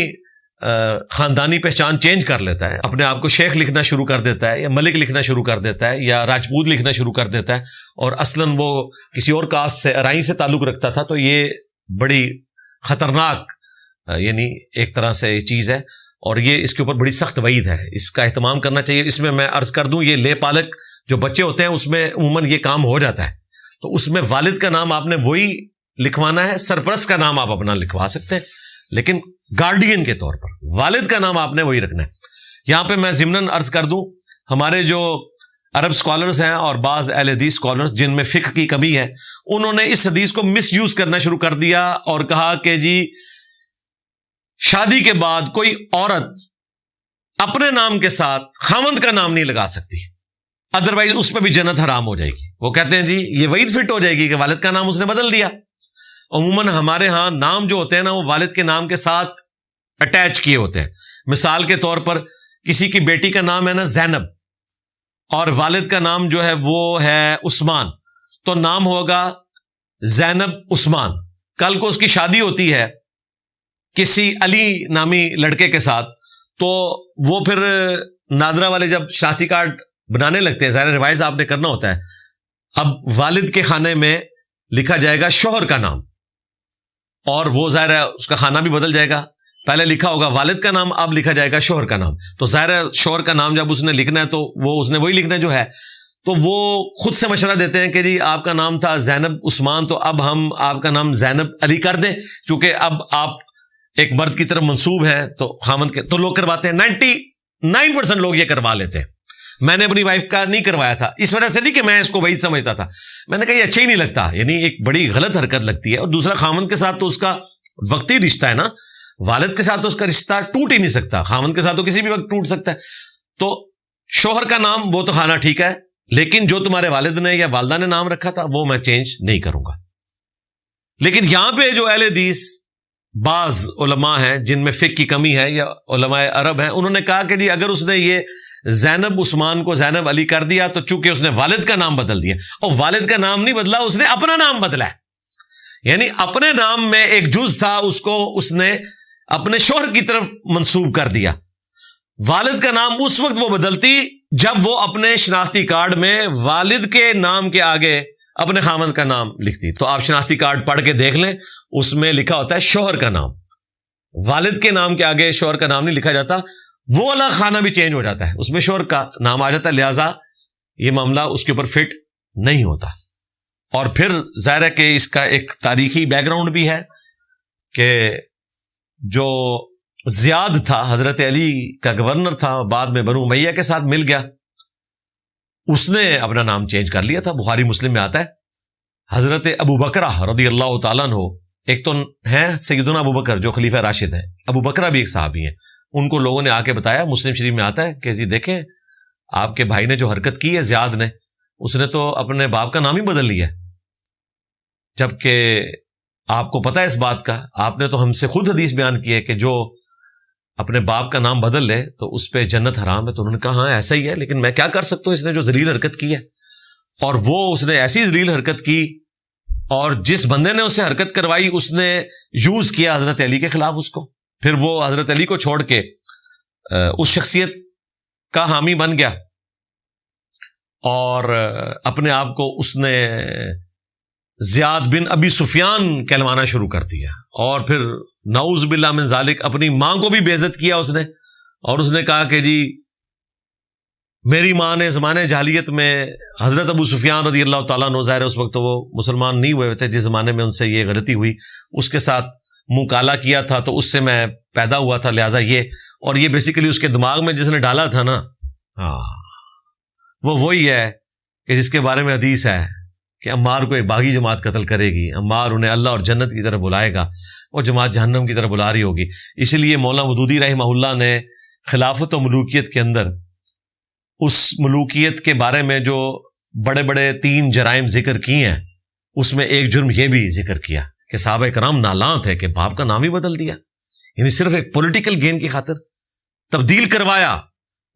خاندانی پہچان چینج کر لیتا ہے, اپنے آپ کو شیخ لکھنا شروع کر دیتا ہے, یا ملک لکھنا شروع کر دیتا ہے, یا راجپوت لکھنا شروع کر دیتا ہے, اور اصلاً وہ کسی اور کاسٹ سے, ارائی سے تعلق رکھتا تھا. تو یہ بڑی خطرناک یعنی ایک طرح سے چیز ہے, اور یہ اس کے اوپر بڑی سخت وعید ہے, اس کا اہتمام کرنا چاہیے. اس میں میں عرض کر دوں, یہ لے پالک جو بچے ہوتے ہیں اس میں عموماً یہ کام ہو جاتا ہے. تو اس میں والد کا نام آپ نے وہی لکھوانا ہے, سرپرست کا نام آپ اپنا لکھوا سکتے ہیں, لیکن گارڈین کے طور پر والد کا نام آپ نے وہی رکھنا ہے. یہاں پہ میں ضمناً عرض کر دوں, ہمارے جو عرب اسکالرز ہیں اور بعض اہل حدیث اسکالرز جن میں فقہ کی کمی ہے, انہوں نے اس حدیث کو مس یوز کرنا شروع کر دیا اور کہا کہ جی شادی کے بعد کوئی عورت اپنے نام کے ساتھ خاوند کا نام نہیں لگا سکتی, ادروائز اس پہ بھی جنت حرام ہو جائے گی. وہ کہتے ہیں جی یہ وعید فٹ ہو جائے گی کہ والد کا نام اس نے بدل دیا. عموماً ہمارے ہاں نام جو ہوتے ہیں نا وہ والد کے نام کے ساتھ اٹیچ کیے ہوتے ہیں. مثال کے طور پر کسی کی بیٹی کا نام ہے نا زینب, اور والد کا نام جو ہے وہ ہے عثمان, تو نام ہوگا زینب عثمان. کل کو اس کی شادی ہوتی ہے کسی علی نامی لڑکے کے ساتھ, تو وہ پھر نادرا والے جب شناختی کارڈ بنانے لگتے ہیں, ظاہر روایز آپ نے کرنا ہوتا ہے, اب والد کے خانے میں لکھا جائے گا شوہر کا نام, اور وہ ظاہر ہے اس کا خانہ بھی بدل جائے گا. پہلے لکھا ہوگا والد کا نام, اب لکھا جائے گا شوہر کا نام. تو ظاہر ہے شوہر کا نام جب اس نے لکھنا ہے تو وہ اس نے وہی لکھنا جو ہے. تو وہ خود سے مشورہ دیتے ہیں کہ جی آپ کا نام تھا زینب عثمان, تو اب ہم آپ کا نام زینب علی کر دیں, چونکہ اب آپ ایک مرد کی طرف منسوب ہیں تو خامند کے. تو لوگ کرواتے ہیں, 99% لوگ یہ کروا لیتے ہیں. میں نے اپنی وائف کا نہیں کروایا تھا, اس وجہ سے نہیں کہ میں اس کو وعید سمجھتا تھا, میں نے کہا یہ اچھا ہی نہیں لگتا, یعنی ایک بڑی غلط حرکت لگتی ہے. اور دوسرا خامند کے ساتھ تو اس کا وقتی رشتہ ہے نا, والد کے ساتھ تو اس کا رشتہ ٹوٹ ہی نہیں سکتا, خامند کے ساتھ تو کسی بھی وقت ٹوٹ سکتا ہے. تو شوہر کا نام وہ تو خانہ ٹھیک ہے, لیکن جو تمہارے والد نے یا والدہ نے نام رکھا تھا وہ میں چینج نہیں کروں گا. لیکن یہاں پہ جو اہل حدیث بعض علماء ہیں جن میں فقہ کی کمی ہے یا علماء عرب ہیں, انہوں نے کہا کہ جی اگر اس نے یہ زینب عثمان کو زینب علی کر دیا تو چونکہ اس نے والد کا نام بدل دیا, اور والد کا نام نہیں بدلا, اس نے اپنا نام بدلا ہے, یعنی اپنے نام میں ایک جز تھا اس کو اس نے اپنے شوہر کی طرف منسوب کر دیا. والد کا نام اس وقت وہ بدلتی جب وہ اپنے شناختی کارڈ میں والد کے نام کے آگے اپنے خامند کا نام لکھتی. تو آپ شناختی کارڈ پڑھ کے دیکھ لیں, اس میں لکھا ہوتا ہے شوہر کا نام, والد کے نام کے آگے شوہر کا نام نہیں لکھا جاتا. وہ والا خانہ بھی چینج ہو جاتا ہے, اس میں شوہر کا نام آ جاتا ہے, لہذا یہ معاملہ اس کے اوپر فٹ نہیں ہوتا. اور پھر ظاہر ہے کہ اس کا ایک تاریخی بیک گراؤنڈ بھی ہے کہ جو زیاد تھا حضرت علی کا گورنر تھا, بعد میں بنو امیہ کے ساتھ مل گیا, اس نے اپنا نام چینج کر لیا تھا. بخاری مسلم میں آتا ہے حضرت ابو بکرہ رضی اللہ تعالیٰ عنہ, ایک تو ہیں سیدنا ابو بکر جو خلیفہ راشد ہیں, ابو بکرہ بھی ایک صحابی ہیں, ان کو لوگوں نے آ کے بتایا, مسلم شریف میں آتا ہے کہ جی دیکھیں آپ کے بھائی نے جو حرکت کی ہے زیاد نے, اس نے تو اپنے باپ کا نام ہی بدل لیا, جبکہ آپ کو پتہ ہے اس بات کا, آپ نے تو ہم سے خود حدیث بیان کی ہے کہ جو اپنے باپ کا نام بدل لے تو اس پہ جنت حرام ہے. تو انہوں نے کہا ہاں ایسا ہی ہے, لیکن میں کیا کر سکتا ہوں, اس نے جو ذلیل حرکت کی ہے, اور وہ اس نے ایسی ذلیل حرکت کی, اور جس بندے نے اس سے حرکت کروائی اس نے یوز کیا حضرت علی کے خلاف اس کو. پھر وہ حضرت علی کو چھوڑ کے اس شخصیت کا حامی بن گیا, اور اپنے آپ کو اس نے زیاد بن ابی سفیان کہلوانا شروع کر دیا, اور پھر نعوذ باللہ من ذالک اپنی ماں کو بھی بے عزت کیا اس نے, اور اس نے کہا کہ جی میری ماں نے زمانے جاہلیت میں حضرت ابو سفیان رضی اللہ تعالیٰ عنہ, ظاہر اس وقت تو وہ مسلمان نہیں ہوئے تھے, جس زمانے میں ان سے یہ غلطی ہوئی اس کے ساتھ منہ کالا کیا تھا, تو اس سے میں پیدا ہوا تھا, لہٰذا یہ, اور یہ بیسیکلی اس کے دماغ میں جس نے ڈالا تھا نا, وہ وہی ہے کہ جس کے بارے میں حدیث ہے کہ عمار کو ایک باغی جماعت قتل کرے گی, عمار انہیں اللہ اور جنت کی طرف بلائے گا, اور جماعت جہنم کی طرف بلا رہی ہوگی. اسی لیے مولانا مودودی رحمہ اللہ نے خلافت و ملوکیت کے اندر اس ملوکیت کے بارے میں جو بڑے بڑے 3 جرائم ذکر کیے ہیں, اس میں ایک جرم یہ بھی ذکر کیا کہ صحابہ کرام نالاں تھے کہ باپ کا نام ہی بدل دیا. یعنی صرف ایک پولیٹیکل گین کی خاطر تبدیل کروایا،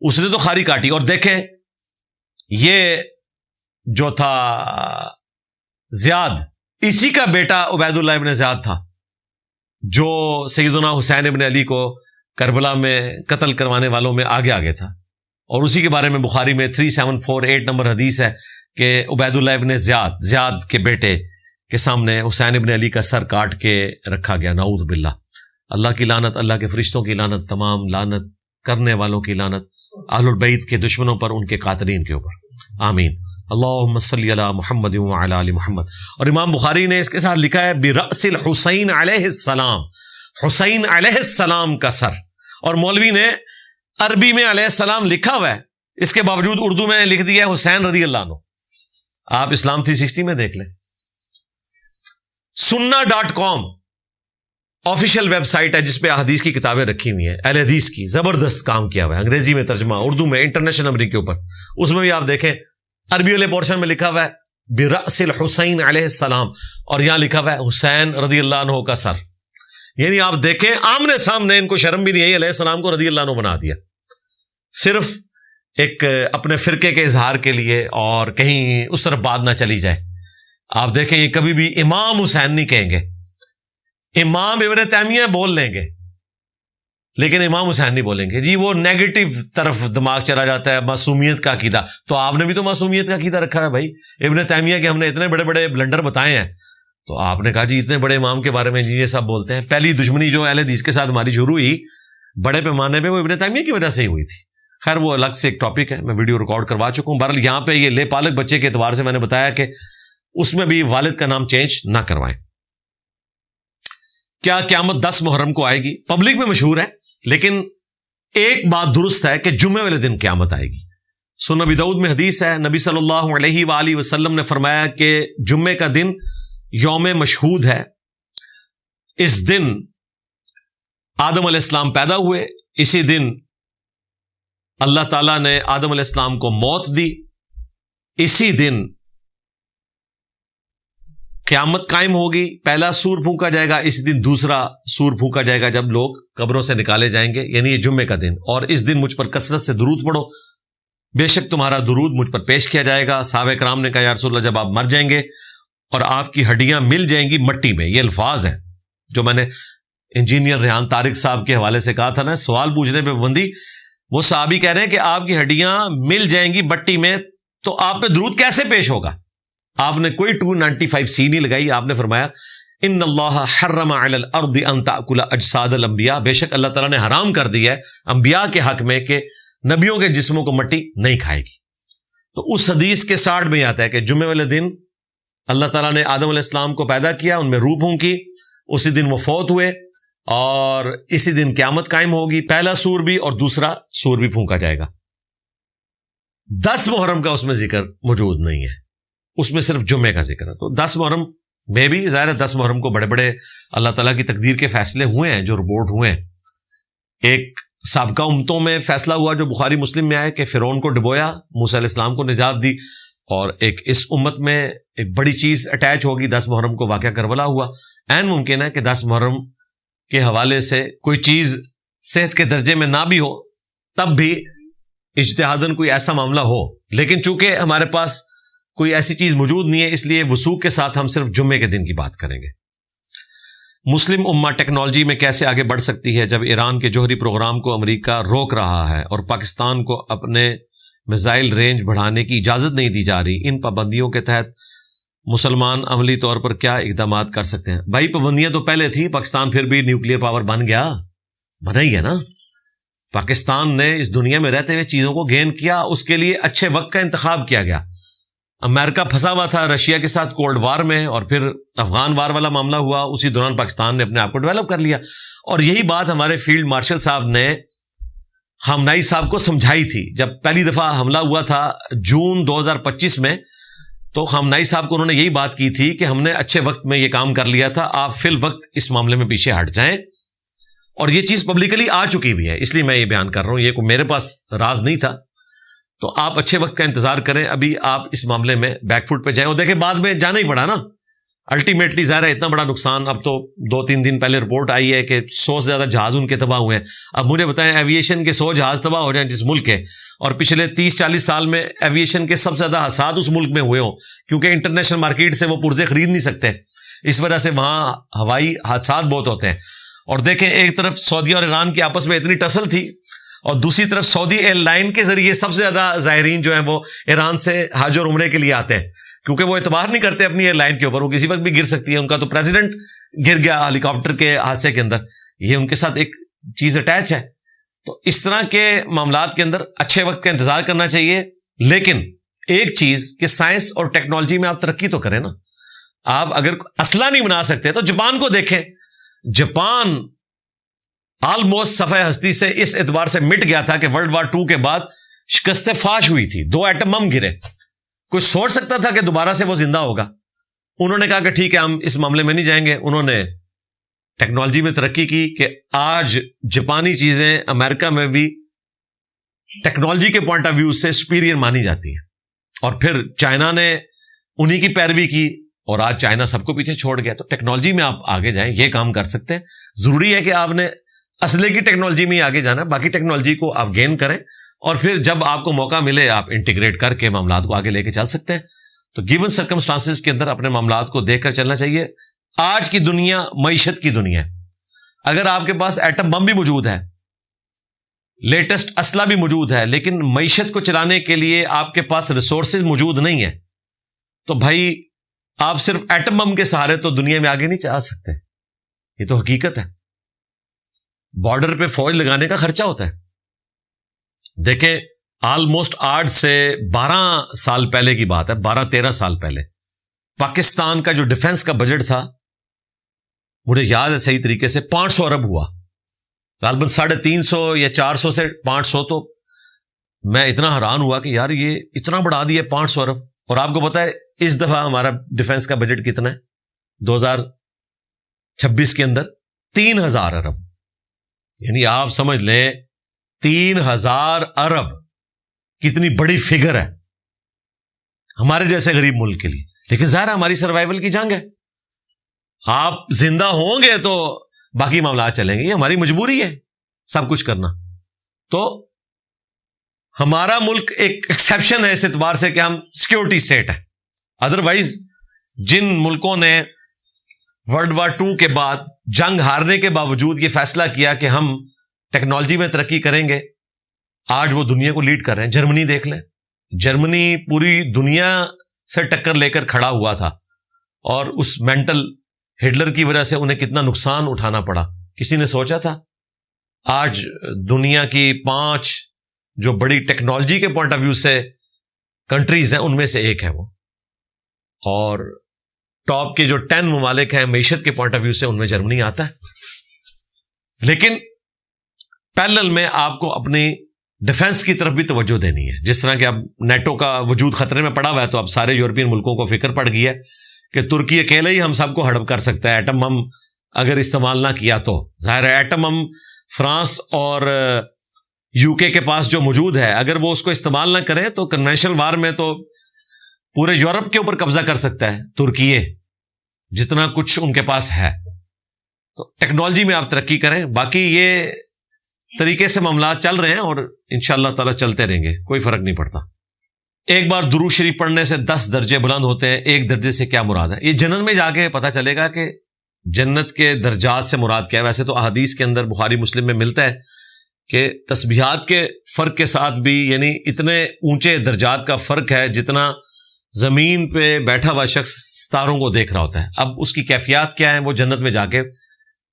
اس نے تو خاری کاٹی. اور دیکھیں یہ جو تھا زیاد، اسی کا بیٹا عبید اللہ ابن زیاد تھا جو سیدنا حسین ابن علی کو کربلا میں قتل کروانے والوں میں آگے تھا. اور اسی کے بارے میں بخاری میں 3748 نمبر حدیث ہے کہ عبید اللہ ابن زیاد کے بیٹے کے سامنے حسین ابن علی کا سر کاٹ کے رکھا گیا. نعوذ باللہ. اللہ کی لعنت، اللہ کے فرشتوں کی لعنت، تمام لعنت کرنے والوں کی لعنت، اہل البیت کے دشمنوں پر، ان کے قاتلین کے اوپر. آمین. اللہم صلی علی محمد وعلی آل محمد. اور امام بخاری نے اس کے ساتھ لکھا ہے برأس الحسین علیہ السلام، حسین علیہ السلام کا سر. اور مولوی نے عربی میں علیہ السلام لکھا ہوا ہے، اس کے باوجود اردو میں لکھ دیا ہے حسین رضی اللہ عنہ. آپ اسلام 360 میں دیکھ لیں. sunna.com آفیشیل ویب سائٹ ہے جس پہ احادیث کی کتابیں رکھی ہوئی ہیں، اہل حدیث کی، زبردست کام کیا ہوا ہے، انگریزی میں ترجمہ، اردو میں، انٹرنیشنل نمبر کے اوپر. اس میں بھی آپ دیکھیں عربی والے پورشن میں لکھا ہوا ہے برأس الحسین علیہ السلام، اور یہاں لکھا ہوا ہے حسین رضی اللہ عنہ کا سر. یعنی آپ دیکھیں آمنے سامنے، ان کو شرم بھی نہیں ہے، علیہ السلام کو رضی اللہ عنہ بنا دیا صرف ایک اپنے فرقے کے اظہار کے لیے، اور کہیں اس طرف بات نہ چلی جائے. آپ دیکھیں یہ کبھی بھی امام حسین نہیں کہیں گے، امام ابن تیمیہ بول لیں گے لیکن امام حسین نہیں بولیں گے. جی وہ نیگیٹو طرف دماغ چلا جاتا ہے، معصومیت کا عقیدہ. تو آپ نے بھی تو معصومیت کا عقیدہ رکھا ہے بھائی. ابن تیمیہ کے ہم نے اتنے بڑے بڑے بلنڈر بتائے ہیں، تو آپ نے کہا جی اتنے بڑے امام کے بارے میں جی یہ سب بولتے ہیں. پہلی دشمنی جو اہل حدیث کے ساتھ ہماری شروع ہوئی بڑے پیمانے پہ، وہ ابن تیمیہ کی وجہ سے ہی ہوئی تھی. خیر وہ الگ سے ایک ٹاپک ہے، میں ویڈیو ریکارڈ کروا چکا ہوں. بہرحال یہاں پہ یہ لے پالک بچے کے اعتبار سے میں نے بتایا کہ اس میں بھی والد کا نام چینج نہ کروائیں. کیا قیامت 10 محرم کو آئے گی؟ پبلک میں مشہور ہے، لیکن ایک بات درست ہے کہ جمعے والے دن قیامت آئے گی. سنن ابی داؤد میں حدیث ہے، نبی صلی اللہ علیہ وآلہ وسلم نے فرمایا کہ جمعے کا دن یوم مشہود ہے. اس دن آدم علیہ السلام پیدا ہوئے، اسی دن اللہ تعالیٰ نے آدم علیہ السلام کو موت دی، اسی دن قیامت قائم ہوگی. پہلا سور پھونکا جائے گا، اسی دن دوسرا سور پھونکا جائے گا جب لوگ قبروں سے نکالے جائیں گے. یعنی یہ جمعے کا دن. اور اس دن مجھ پر کثرت سے درود پڑھو، بے شک تمہارا درود مجھ پر پیش کیا جائے گا. صحابہ کرام نے کہا یا رسول اللہ جب آپ مر جائیں گے اور آپ کی ہڈیاں مل جائیں گی مٹی میں، یہ الفاظ ہیں جو میں نے انجینئر ریحان طارق صاحب کے حوالے سے کہا تھا نا، سوال پوچھنے پہ پابندی. وہ صحابی کہہ رہے ہیں کہ آپ کی ہڈیاں مل جائیں گی مٹی میں، تو آپ پہ درود کیسے پیش ہوگا؟ آپ نے کوئی 295 نہیں لگائی. آپ نے فرمایا ان اللہ حرم علی الارض ان تاکل اجساد الانبیاء، بے شک اللہ تعالیٰ نے حرام کر دیا ہے انبیاء کے حق میں کہ نبیوں کے جسموں کو مٹی نہیں کھائے گی. تو اس حدیث کے سٹارٹ میں آتا ہے کہ جمعے والے دن اللہ تعالیٰ نے آدم علیہ السلام کو پیدا کیا، ان میں روح پھونکی، اسی دن وہ فوت ہوئے، اور اسی دن قیامت قائم ہوگی. پہلا سور بھی اور دوسرا سور بھی پھونکا جائے گا. 10 محرم کا اس میں ذکر موجود نہیں ہے، اس میں صرف جمعے کا ذکر ہے. تو 10 محرم میں بھی ظاہر ہے 10 محرم کو بڑے بڑے اللہ تعالیٰ کی تقدیر کے فیصلے ہوئے ہیں جو رپورٹ ہوئے ہیں. ایک سابقہ امتوں میں فیصلہ ہوا جو بخاری مسلم میں آئے کہ فرعون کو ڈبویا، موسیٰ علیہ السلام کو نجات دی. اور ایک اس امت میں ایک بڑی چیز اٹیچ ہوگی 10 محرم کو، واقعہ کربلا ہوا. عین ممکن ہے کہ 10 محرم کے حوالے سے کوئی چیز صحت کے درجے میں نہ بھی ہو، تب بھی اجتہاداً کوئی ایسا معاملہ ہو. لیکن چونکہ ہمارے پاس کوئی ایسی چیز موجود نہیں ہے، اس لیے وثوق کے ساتھ ہم صرف جمعے کے دن کی بات کریں گے. مسلم امہ ٹیکنالوجی میں کیسے آگے بڑھ سکتی ہے جب ایران کے جوہری پروگرام کو امریکہ روک رہا ہے اور پاکستان کو اپنے میزائل رینج بڑھانے کی اجازت نہیں دی جا رہی؟ ان پابندیوں کے تحت مسلمان عملی طور پر کیا اقدامات کر سکتے ہیں؟ بھائی پابندیاں تو پہلے تھی، پاکستان پھر بھی نیوکلیر پاور بن گیا، بنا ہی ہے نا. پاکستان نے اس دنیا میں رہتے ہوئے چیزوں کو گین کیا، اس کے لیے اچھے وقت کا انتخاب کیا گیا. امریکہ پھنسا ہوا تھا رشیا کے ساتھ کولڈ وار میں، اور پھر افغان وار والا معاملہ ہوا، اسی دوران پاکستان نے اپنے آپ کو ڈیولپ کر لیا. اور یہی بات ہمارے فیلڈ مارشل صاحب نے خامنائی صاحب کو سمجھائی تھی جب پہلی دفعہ حملہ ہوا تھا جون 2025 میں. تو خامنائی صاحب کو انہوں نے یہی بات کی تھی کہ ہم نے اچھے وقت میں یہ کام کر لیا تھا، آپ فی الوقت اس معاملے میں پیچھے ہٹ جائیں. اور یہ چیز پبلکلی آ چکی ہوئی ہے، اس لیے میں یہ بیان کر رہا ہوں، یہ کوئی میرے پاس راز نہیں تھا. تو آپ اچھے وقت کا انتظار کریں، ابھی آپ اس معاملے میں بیک فٹ پہ جائیں. اور دیکھیں بعد میں جانا ہی پڑا نا، الٹیمیٹلی ظاہر ہے اتنا بڑا نقصان. اب تو 2-3 دن پہلے رپورٹ آئی ہے کہ 100 سے زیادہ جہاز ان کے تباہ ہوئے ہیں. اب مجھے بتائیں ایویشن کے 100 جہاز تباہ ہو جائیں جس ملک کے, اور پچھلے 30-40 سال میں ایویشن کے سب سے زیادہ حادثات اس ملک میں ہوئے ہوں, کیونکہ انٹرنیشنل مارکیٹ سے وہ پرزے خرید نہیں سکتے, اس وجہ سے وہاں ہوائی حادثات بہت ہوتے ہیں. اور دیکھیں ایک طرف سعودیہ اور ایران کی آپس میں اتنی ٹسل تھی, اور دوسری طرف سعودی ایئر لائن کے ذریعے سب سے زیادہ زائرین جو ہیں وہ ایران سے حج اور عمرے کے لیے آتے ہیں, کیونکہ وہ اعتبار نہیں کرتے اپنی ایئر لائن کے اوپر, وہ کسی وقت بھی گر سکتی ہے. ان کا تو پریزیڈنٹ گر گیا ہیلی کاپٹر کے حادثے کے اندر, یہ ان کے ساتھ ایک چیز اٹیچ ہے. تو اس طرح کے معاملات کے اندر اچھے وقت کا انتظار کرنا چاہیے. لیکن ایک چیز کہ سائنس اور ٹیکنالوجی میں آپ ترقی تو کریں نا. آپ اگر اسلحہ نہیں بنا سکتے تو جاپان کو دیکھیں, جاپان آلموسٹ صفحہ ہستی سے اس اعتبار سے مٹ گیا تھا کہ ورلڈ وار 2 کے بعد شکست فاش ہوئی تھی, 2 ایٹم بم گرے. کوئی سوچ سکتا تھا کہ دوبارہ سے وہ زندہ ہوگا؟ انہوں نے کہا کہ ٹھیک ہے ہم اس معاملے میں نہیں جائیں گے. انہوں نے ٹیکنالوجی میں ترقی کی کہ آج جاپانی چیزیں امریکہ میں بھی ٹیکنالوجی کے پوائنٹ آف ویو سے سپیریئر مانی جاتی ہیں. اور پھر چائنا نے انہی کی پیروی کی, اور آج چائنا سب کو پیچھے چھوڑ گیا. تو ٹیکنالوجی میں آپ آگے جائیں, یہ کام کر سکتے ہیں. ضروری ہے کہ آپ نے اسلحے کی ٹیکنالوجی میں ہی آگے جانا ہے, باقی ٹیکنالوجی کو آپ گین کریں, اور پھر جب آپ کو موقع ملے آپ انٹیگریٹ کر کے معاملات کو آگے لے کے چل سکتے ہیں. تو گیون سرکمسٹانسز کے اندر اپنے معاملات کو دیکھ کر چلنا چاہیے. آج کی دنیا معیشت کی دنیا ہے. اگر آپ کے پاس ایٹم بم بھی موجود ہے, لیٹسٹ اسلحہ بھی موجود ہے, لیکن معیشت کو چلانے کے لیے آپ کے پاس ریسورسز موجود نہیں ہیں, تو بھائی آپ صرف ایٹم بم کے سہارے تو دنیا میں آگے نہیں چلا سکتے. یہ تو حقیقت ہے. بارڈر پہ فوج لگانے کا خرچہ ہوتا ہے. دیکھیں آلموسٹ 8 سے 12 سال پہلے کی بات ہے, 12-13 سال پہلے پاکستان کا جو ڈیفنس کا بجٹ تھا, مجھے یاد ہے صحیح طریقے سے 500 ارب ہوا. غالباً 350 یا 400 سے 500. تو میں اتنا حیران ہوا کہ یار یہ اتنا بڑھا دیا 500 ارب. اور آپ کو پتا ہے اس دفعہ ہمارا ڈیفنس کا بجٹ کتنا ہے 2026 کے اندر؟ 3000 ارب. یعنی آپ سمجھ لیں 3000 ارب کتنی بڑی فگر ہے ہمارے جیسے غریب ملک کے لیے. لیکن ظاہر ہماری سروائیول کی جنگ ہے. آپ زندہ ہوں گے تو باقی معاملات چلیں گے, یہ ہماری مجبوری ہے سب کچھ کرنا. تو ہمارا ملک ایک ایکسیپشن ہے اس اعتبار سے کہ ہم سیکورٹی اسٹیٹ ہے. ادروائز جن ملکوں نے ورلڈ وار 2 کے بعد جنگ ہارنے کے باوجود یہ فیصلہ کیا کہ ہم ٹیکنالوجی میں ترقی کریں گے, آج وہ دنیا کو لیڈ کر رہے ہیں. جرمنی دیکھ لیں, جرمنی پوری دنیا سے ٹکر لے کر کھڑا ہوا تھا, اور اس مینٹل ہٹلر کی وجہ سے انہیں کتنا نقصان اٹھانا پڑا. کسی نے سوچا تھا؟ آج دنیا کی 5 جو بڑی ٹیکنالوجی کے پوائنٹ آف ویو سے کنٹریز ہیں ان میں سے ایک ہے وہ, اور ٹاپ کے جو 10 ممالک ہیں معیشت کے پوائنٹ آف ویو سے ان میں جرمنی آتا ہے. لیکن پیرلل میں آپ کو اپنی ڈیفنس کی طرف بھی توجہ دینی ہے. جس طرح کہ اب نیٹو کا وجود خطرے میں پڑا ہوا ہے, تو اب سارے یورپین ملکوں کو فکر پڑ گئی ہے کہ ترکی اکیلے ہی ہم سب کو ہڑپ کر سکتا ہے ایٹم بم اگر استعمال نہ کیا تو. ظاہر ہے ایٹم بم فرانس اور یو کے پاس جو موجود ہے, اگر وہ اس کو استعمال نہ کریں تو کنونشنل وار میں تو پورے یورپ کے اوپر قبضہ کر سکتا ہے ترکی, جتنا کچھ ان کے پاس ہے. تو ٹیکنالوجی میں آپ ترقی کریں. باقی یہ طریقے سے معاملات چل رہے ہیں اور انشاءاللہ تعالی چلتے رہیں گے, کوئی فرق نہیں پڑتا. ایک بار درود شریف پڑھنے سے 10 درجے بلند ہوتے ہیں. 1 درجے سے کیا مراد ہے؟ یہ جنت میں جا کے پتہ چلے گا کہ جنت کے درجات سے مراد کیا ہے. ویسے تو احادیث کے اندر بخاری مسلم میں ملتا ہے کہ تسبیحات کے فرق کے ساتھ بھی یعنی اتنے اونچے درجات کا فرق ہے جتنا زمین پہ بیٹھا ہوا شخص ستاروں کو دیکھ رہا ہوتا ہے. اب اس کی کیفیات کیا ہیں وہ جنت میں جا کے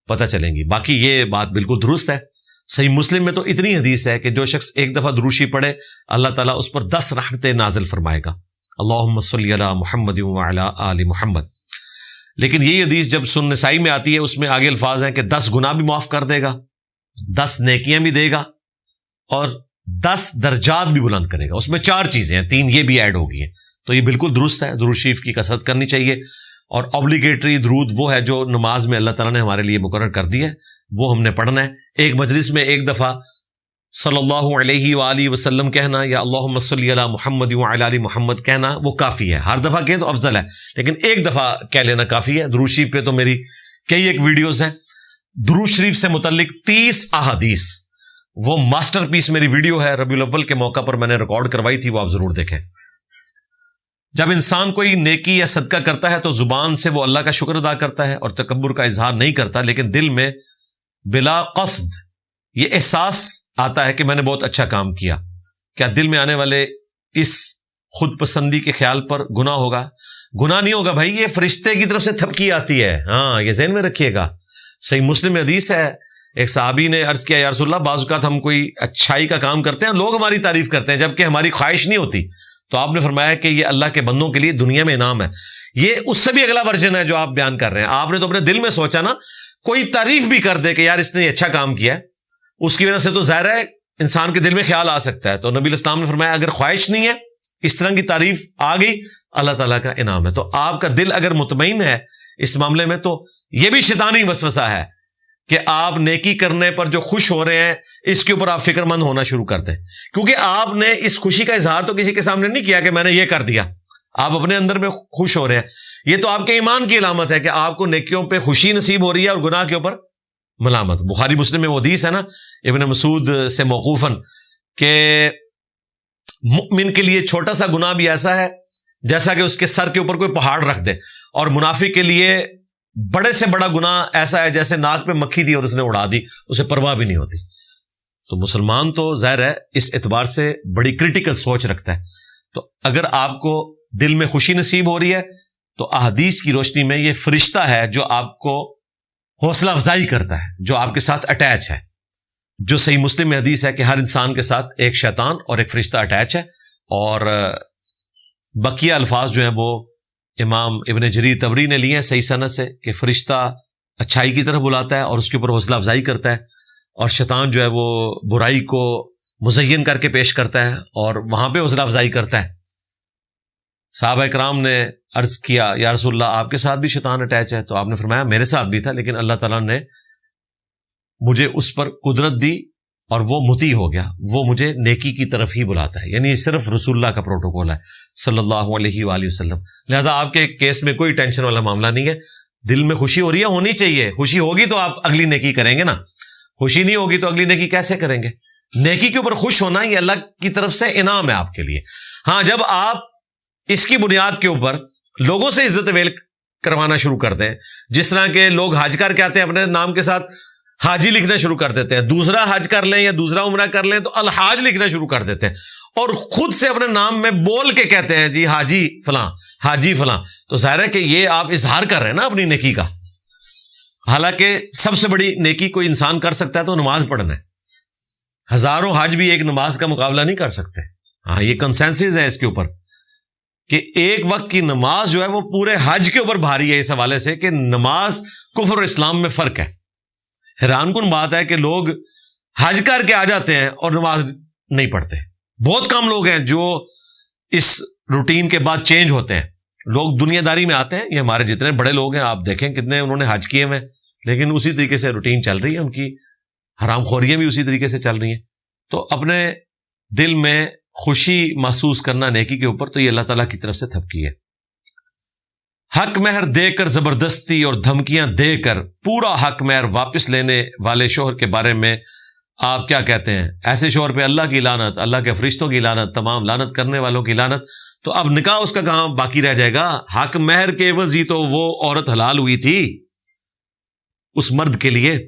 پتہ چلیں گی. باقی یہ بات بالکل درست ہے. صحیح مسلم میں تو اتنی حدیث ہے کہ جو شخص ایک دفعہ دروشی پڑھے اللہ تعالیٰ اس پر 10 رحمتیں نازل فرمائے گا. اللہم صلی علی محمد وعلی آل محمد. لیکن یہ حدیث جب سنن نسائی میں آتی ہے اس میں آگے الفاظ ہیں کہ 10 گناہ بھی معاف کر دے گا, 10 نیکیاں بھی دے گا, اور 10 درجات بھی بلند کرے گا. اس میں 4 چیزیں ہیں, 3 یہ بھی ایڈ ہو گئی ہیں. تو یہ بالکل درست ہے. درود شریف کی کثرت کرنی چاہیے, اور اوبلیگیٹری درود وہ ہے جو نماز میں اللہ تعالیٰ نے ہمارے لیے مقرر کر دی ہے, وہ ہم نے پڑھنا ہے. ایک مجلس میں ایک دفعہ صلی اللہ علیہ وآلہ وسلم کہنا یا اللہم صلی علی محمد وعلی آل محمد کہنا وہ کافی ہے. ہر دفعہ کہیں تو افضل ہے، لیکن ایک دفعہ کہہ لینا کافی ہے. درود شریف پہ تو میری کئی ایک ویڈیوز ہیں. درود شریف سے متعلق 30 احادیث، وہ ماسٹر پیس میری ویڈیو ہے، ربیع الاول کے موقع پر میں نے ریکارڈ کروائی تھی، وہ آپ ضرور دیکھیں. جب انسان کوئی نیکی یا صدقہ کرتا ہے تو زبان سے وہ اللہ کا شکر ادا کرتا ہے اور تکبر کا اظہار نہیں کرتا، لیکن دل میں بلا قصد یہ احساس آتا ہے کہ میں نے بہت اچھا کام کیا. کیا دل میں آنے والے اس خود پسندی کے خیال پر گناہ ہوگا؟ گناہ نہیں ہوگا بھائی، یہ فرشتے کی طرف سے تھپکی آتی ہے. ہاں، یہ ذہن میں رکھیے گا. صحیح مسلم میں حدیث ہے، ایک صحابی نے عرض کیا یا رسول اللہ، بعض اوقات ہم کوئی اچھائی کا کام کرتے ہیں، لوگ ہماری تعریف کرتے ہیں جبکہ ہماری خواہش نہیں ہوتی. تو آپ نے فرمایا کہ یہ اللہ کے بندوں کے لیے دنیا میں انعام ہے. یہ اس سے بھی اگلا ورژن ہے جو آپ بیان کر رہے ہیں. آپ نے تو اپنے دل میں سوچا نا، کوئی تعریف بھی کر دے کہ یار اس نے یہ اچھا کام کیا ہے، اس کی وجہ سے تو ظاہر ہے انسان کے دل میں خیال آ سکتا ہے. تو نبی الاسلام نے فرمایا اگر خواہش نہیں ہے، اس طرح کی تعریف آ گئی، اللہ تعالیٰ کا انعام ہے. تو آپ کا دل اگر مطمئن ہے اس معاملے میں، تو یہ بھی شیطانی وسوسہ ہے کہ آپ نیکی کرنے پر جو خوش ہو رہے ہیں اس کے اوپر آپ فکر مند ہونا شروع کر دیں، کیونکہ آپ نے اس خوشی کا اظہار تو کسی کے سامنے نہیں کیا کہ میں نے یہ کر دیا. آپ اپنے اندر میں خوش ہو رہے ہیں. یہ تو آپ کے ایمان کی علامت ہے کہ آپ کو نیکیوں پہ خوشی نصیب ہو رہی ہے اور گناہ کے اوپر ملامت. بخاری مسلم میں وہ حدیث ہے نا ابن مسعود سے موقوفاً کہ مؤمن کے لیے چھوٹا سا گناہ بھی ایسا ہے جیسا کہ اس کے سر کے اوپر کوئی پہاڑ رکھ دے، اور منافق کے لیے بڑے سے بڑا گناہ ایسا ہے جیسے ناک پہ مکھی تھی اور اس نے اڑا دی، اسے پرواہ بھی نہیں ہوتی. تو مسلمان تو ظاہر ہے اس اعتبار سے بڑی کرٹیکل سوچ رکھتا ہے. تو اگر آپ کو دل میں خوشی نصیب ہو رہی ہے تو احادیث کی روشنی میں یہ فرشتہ ہے جو آپ کو حوصلہ افزائی کرتا ہے، جو آپ کے ساتھ اٹیچ ہے. جو صحیح مسلم میں حدیث ہے کہ ہر انسان کے ساتھ ایک شیطان اور ایک فرشتہ اٹیچ ہے. اور بقیہ الفاظ جو ہیں وہ امام ابن جریر طبری نے لیے ہیں صحیح سند سے کہ فرشتہ اچھائی کی طرف بلاتا ہے اور اس کے اوپر حوصلہ افزائی کرتا ہے، اور شیطان جو ہے وہ برائی کو مزین کر کے پیش کرتا ہے اور وہاں پہ حوصلہ افزائی کرتا ہے. صحابہ کرام نے عرض کیا یا رسول اللہ آپ کے ساتھ بھی شیطان اٹیچ ہے؟ تو آپ نے فرمایا میرے ساتھ بھی تھا، لیکن اللہ تعالیٰ نے مجھے اس پر قدرت دی اور وہ مطیع ہو گیا، وہ مجھے نیکی کی طرف ہی بلاتا ہے. یعنی صرف رسول اللہ کا پروٹوکول ہے صلی اللہ علیہ وآلہ وسلم. لہذا آپ کے کیس میں کوئی ٹینشن والا معاملہ نہیں ہے. دل میں خوشی ہو رہی ہے، ہونی چاہیے. خوشی ہوگی تو آپ اگلی نیکی کریں گے نا، خوشی نہیں ہوگی تو اگلی نیکی کیسے کریں گے؟ نیکی کے اوپر خوش ہونا یہ اللہ کی طرف سے انعام ہے آپ کے لیے. ہاں، جب آپ اس کی بنیاد کے اوپر لوگوں سے عزت افزائی کروانا شروع کرتے ہیں، جس طرح کے لوگ حج کر کے آتے ہیں اپنے نام کے ساتھ حاجی لکھنا شروع کر دیتے ہیں، دوسرا حج کر لیں یا دوسرا عمرہ کر لیں تو الحاج لکھنا شروع کر دیتے ہیں، اور خود سے اپنے نام میں بول کے کہتے ہیں جی حاجی فلاں، حاجی فلاں. تو ظاہر ہے کہ یہ آپ اظہار کر رہے ہیں نا اپنی نیکی کا. حالانکہ سب سے بڑی نیکی کوئی انسان کر سکتا ہے تو نماز پڑھنا ہے. ہزاروں حج بھی ایک نماز کا مقابلہ نہیں کر سکتے. ہاں، یہ کنسنسس ہے اس کے اوپر کہ ایک وقت کی نماز جو ہے وہ پورے حج کے اوپر بھاری ہے، اس حوالے سے کہ نماز کفر اور اسلام میں فرق ہے. حیران کن بات ہے کہ لوگ حج کر کے آ جاتے ہیں اور نماز نہیں پڑھتے. بہت کم لوگ ہیں جو اس روٹین کے بعد چینج ہوتے ہیں. لوگ دنیا داری میں آتے ہیں، یہ ہمارے جتنے بڑے لوگ ہیں آپ دیکھیں کتنے انہوں نے حج کیے ہوئے، لیکن اسی طریقے سے روٹین چل رہی ہے ان کی، حرام خوریاں بھی اسی طریقے سے چل رہی ہیں. تو اپنے دل میں خوشی محسوس کرنا نیکی کے اوپر، تو یہ اللہ تعالیٰ کی طرف سے تھپکی ہے. حق مہر دے کر زبردستی اور دھمکیاں دے کر پورا حق مہر واپس لینے والے شوہر کے بارے میں آپ کیا کہتے ہیں؟ ایسے شوہر پہ اللہ کی لعنت، اللہ کے فرشتوں کی لعنت، تمام لعنت کرنے والوں کی لعنت. تو اب نکاح اس کا کہاں باقی رہ جائے گا؟ حق مہر کے عوض ہی تو وہ عورت حلال ہوئی تھی اس مرد کے لیے.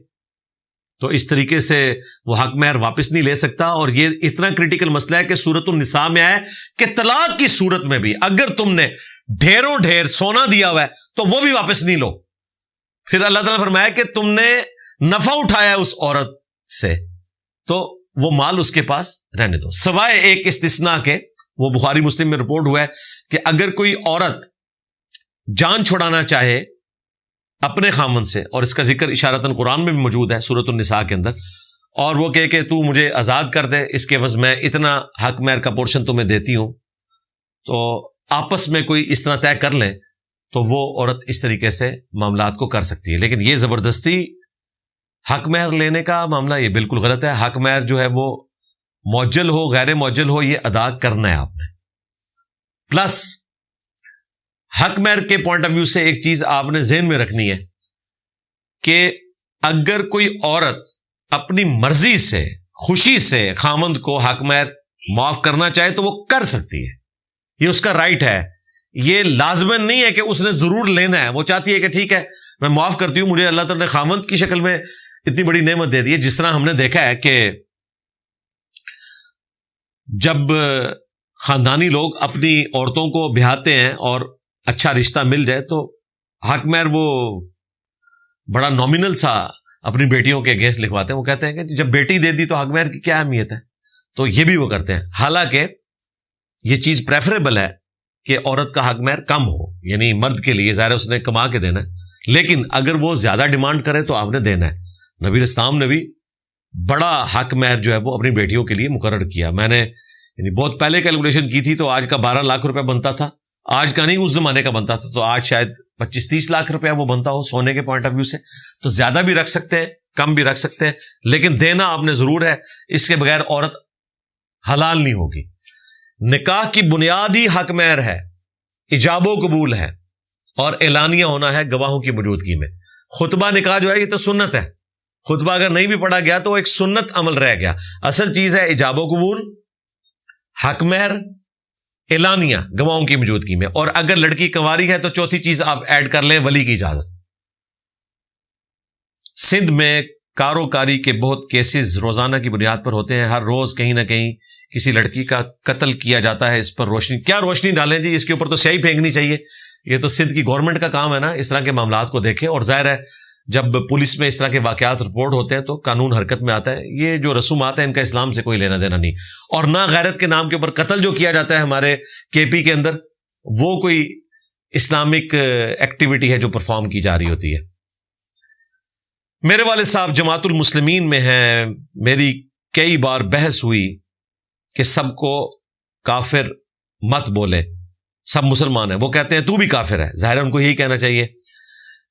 تو اس طریقے سے وہ حق مہر واپس نہیں لے سکتا. اور یہ اتنا کریٹیکل مسئلہ ہے کہ سورۃ النساء میں آیا کہ طلاق کی صورت میں بھی اگر تم نے ڈھیروں ڈھیر سونا دیا ہوا ہے تو وہ بھی واپس نہیں لو. پھر اللہ تعالیٰ فرمایا کہ تم نے نفع اٹھایا اس عورت سے تو وہ مال اس کے پاس رہنے دو، سوائے ایک استثناء کے. وہ بخاری مسلم میں رپورٹ ہوا ہے کہ اگر کوئی عورت جان چھڑانا چاہے اپنے خامن سے، اور اس کا ذکر اشارتاً قرآن میں بھی موجود ہے سورۃ النساء کے اندر، اور وہ کہے کہ تو مجھے آزاد کر دے، اس کے عوض میں اتنا حق مہر کا پورشن تمہیں دیتی ہوں، تو آپس میں کوئی اس طرح طے کر لیں تو وہ عورت اس طریقے سے معاملات کو کر سکتی ہے. لیکن یہ زبردستی حق مہر لینے کا معاملہ یہ بالکل غلط ہے. حق مہر جو ہے وہ معجل ہو غیر معجل ہو یہ ادا کرنا ہے آپ نے. پلس حق مہر کے پوائنٹ آف ویو سے ایک چیز آپ نے ذہن میں رکھنی ہے کہ اگر کوئی عورت اپنی مرضی سے خوشی سے خامند کو حق مہر معاف کرنا چاہے تو وہ کر سکتی ہے, یہ اس کا رائٹ ہے. یہ لازمن نہیں ہے کہ اس نے ضرور لینا ہے. وہ چاہتی ہے کہ ٹھیک ہے میں معاف کرتی ہوں, مجھے اللہ تعالیٰ نے خامند کی شکل میں اتنی بڑی نعمت دے دی ہے. جس طرح ہم نے دیکھا ہے کہ جب خاندانی لوگ اپنی عورتوں کو بیاہتے ہیں اور اچھا رشتہ مل جائے تو حق مہر وہ بڑا نامینل سا اپنی بیٹیوں کے اگینسٹ لکھواتے ہیں. وہ کہتے ہیں کہ جب بیٹی دے دی تو حق مہر کی کیا اہمیت ہے, تو یہ بھی وہ کرتے ہیں. حالانکہ یہ چیز پریفریبل ہے کہ عورت کا حق مہر کم ہو, یعنی مرد کے لیے ظاہر اس نے کما کے دینا ہے, لیکن اگر وہ زیادہ ڈیمانڈ کرے تو آپ نے دینا ہے. نبی اسلام نے بھی بڑا حق مہر جو ہے وہ اپنی بیٹیوں کے لیے مقرر کیا. میں نے یعنی بہت پہلے کیلکولیشن کی تھی تو آج کا 12 لاکھ روپے بنتا تھا, آج کا نہیں اس زمانے کا بنتا تھا, تو آج شاید 25-30 لاکھ روپیہ وہ بنتا ہو سونے کے پوائنٹ آف ویو سے. تو زیادہ بھی رکھ سکتے ہیں کم بھی رکھ سکتے ہیں, لیکن دینا آپ نے ضرور ہے. اس کے بغیر عورت حلال نہیں ہوگی. نکاح کی بنیادی حق مہر ہے, ایجاب و قبول ہے اور اعلانیہ ہونا ہے گواہوں کی موجودگی میں. خطبہ نکاح جو ہے یہ تو سنت ہے, خطبہ اگر نہیں بھی پڑھا گیا تو ایک سنت عمل رہ گیا. اصل چیز ہے ایجاب و قبول, حق مہر, اعلانیہ گواہوں کی موجودگی میں. اور اگر لڑکی کنواری ہے تو چوتھی چیز آپ ایڈ کر لیں, ولی کی اجازت. سندھ میں کاروکاری کے بہت کیسز روزانہ کی بنیاد پر ہوتے ہیں. ہر روز کہیں نہ کہیں کسی لڑکی کا قتل کیا جاتا ہے. اس پر روشنی کیا روشنی ڈالیں جی, اس کے اوپر تو سیاہی پھینکنی چاہیے. یہ تو سندھ کی گورنمنٹ کا کام ہے نا اس طرح کے معاملات کو دیکھے. اور ظاہر ہے جب پولیس میں اس طرح کے واقعات رپورٹ ہوتے ہیں تو قانون حرکت میں آتا ہے. یہ جو رسومات ہیں ان کا اسلام سے کوئی لینا دینا نہیں. اور نہ غیرت کے نام کے اوپر قتل جو کیا جاتا ہے ہمارے کے پی کے اندر, وہ کوئی اسلامک ایکٹیویٹی ہے جو پرفارم کی جا رہی ہوتی ہے. میرے والد صاحب جماعت المسلمین میں ہیں. میری کئی بار بحث ہوئی کہ سب کو کافر مت بولے, سب مسلمان ہیں. وہ کہتے ہیں تو بھی کافر ہے. ظاہر ہے ان کو یہی کہنا چاہیے.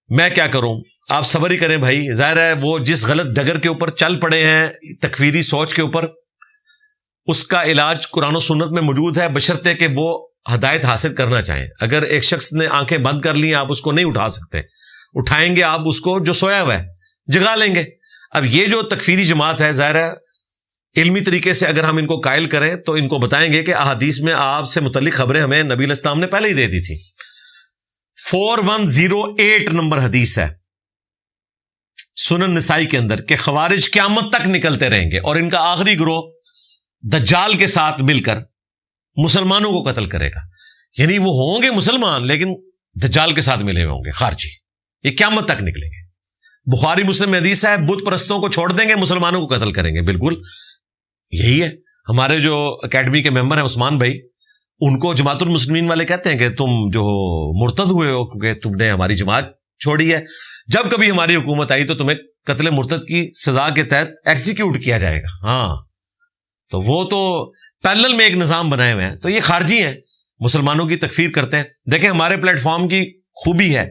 میں کیا کروں, آپ صبر ہی کریں بھائی. ظاہر ہے وہ جس غلط ڈگر کے اوپر چل پڑے ہیں تکفیری سوچ کے اوپر, اس کا علاج قرآن و سنت میں موجود ہے, بشرطے کہ وہ ہدایت حاصل کرنا چاہیں. اگر ایک شخص نے آنکھیں بند کر لی آپ اس کو نہیں اٹھا سکتے. اٹھائیں گے آپ اس کو جو سویا ہوا ہے, جگا لیں گے. اب یہ جو تکفیری جماعت ہے ظاہر ہے علمی طریقے سے اگر ہم ان کو قائل کریں تو ان کو بتائیں گے کہ احادیث میں آپ سے متعلق خبریں ہمیں نبی علیہ السلام نے پہلے ہی دے دی تھی. 4108 نمبر حدیث ہے سنن نسائی کے اندر کہ خوارج قیامت تک نکلتے رہیں گے اور ان کا آخری گروہ دجال کے ساتھ مل کر مسلمانوں کو قتل کرے گا. یعنی وہ ہوں گے مسلمان لیکن دجال کے ساتھ ملے ہوئے ہوں گے خارجی. یہ قیامت تک نکلیں گے. بخاری مسلم میں حدیث ہے بت پرستوں کو چھوڑ دیں گے, مسلمانوں کو قتل کریں گے. بالکل یہی ہے. ہمارے جو اکیڈمی کے ممبر ہیں عثمان بھائی, ان کو جماعت المسلمین والے کہتے ہیں کہ تم جو مرتد ہوئے ہو کیونکہ تم نے ہماری جماعت چھوڑی ہے, جب کبھی ہماری حکومت آئی تو تمہیں قتل مرتد کی سزا کے تحت ایگزیکیوٹ کیا جائے گا. ہاں تو وہ تو پیرلل میں ایک نظام بنائے ہوئے ہیں. تو یہ خارجی ہیں, مسلمانوں کی تکفیر کرتے ہیں. دیکھیں ہمارے پلیٹ فارم کی خوبی ہے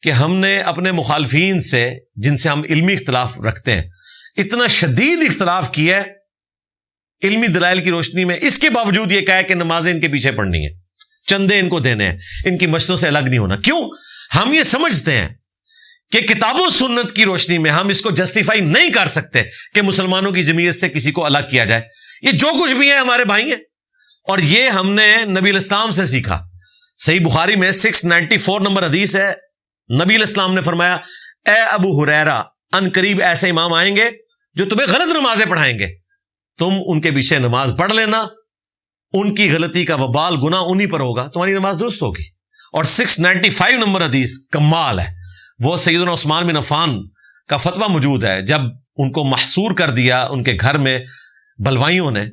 کہ ہم نے اپنے مخالفین سے جن سے ہم علمی اختلاف رکھتے ہیں اتنا شدید اختلاف کیا ہے علمی دلائل کی روشنی میں, اس کے باوجود یہ کہا ہے کہ نمازیں ان کے پیچھے پڑھنی ہے, چندے ان کو دینے ہیں, ان کی مشتوں سے الگ نہیں ہونا. کیوں؟ ہم یہ سمجھتے ہیں کہ کتاب و سنت کی روشنی میں ہم اس کو جسٹیفائی نہیں کر سکتے کہ مسلمانوں کی جمعیت سے کسی کو الگ کیا جائے. یہ جو کچھ بھی ہے ہمارے بھائی ہیں اور یہ ہم نے نبی علیہ السلام سے سیکھا. صحیح بخاری میں 694 نمبر حدیث ہے, نبی علیہ السلام نے فرمایا اے ابو ہریرہ ان قریب ایسے امام آئیں گے جو تمہیں غلط نمازیں پڑھائیں گے, تم ان کے پیچھے نماز پڑھ لینا, ان کی غلطی کا وبال گناہ انہی پر ہوگا, تمہاری نماز درست ہوگی. اور 695 نمبر حدیث کمال ہے, وہ سیدنا عثمان بن عفان کا فتویٰ موجود ہے. جب ان کو محصور کر دیا ان کے گھر میں بلوائیوں نے,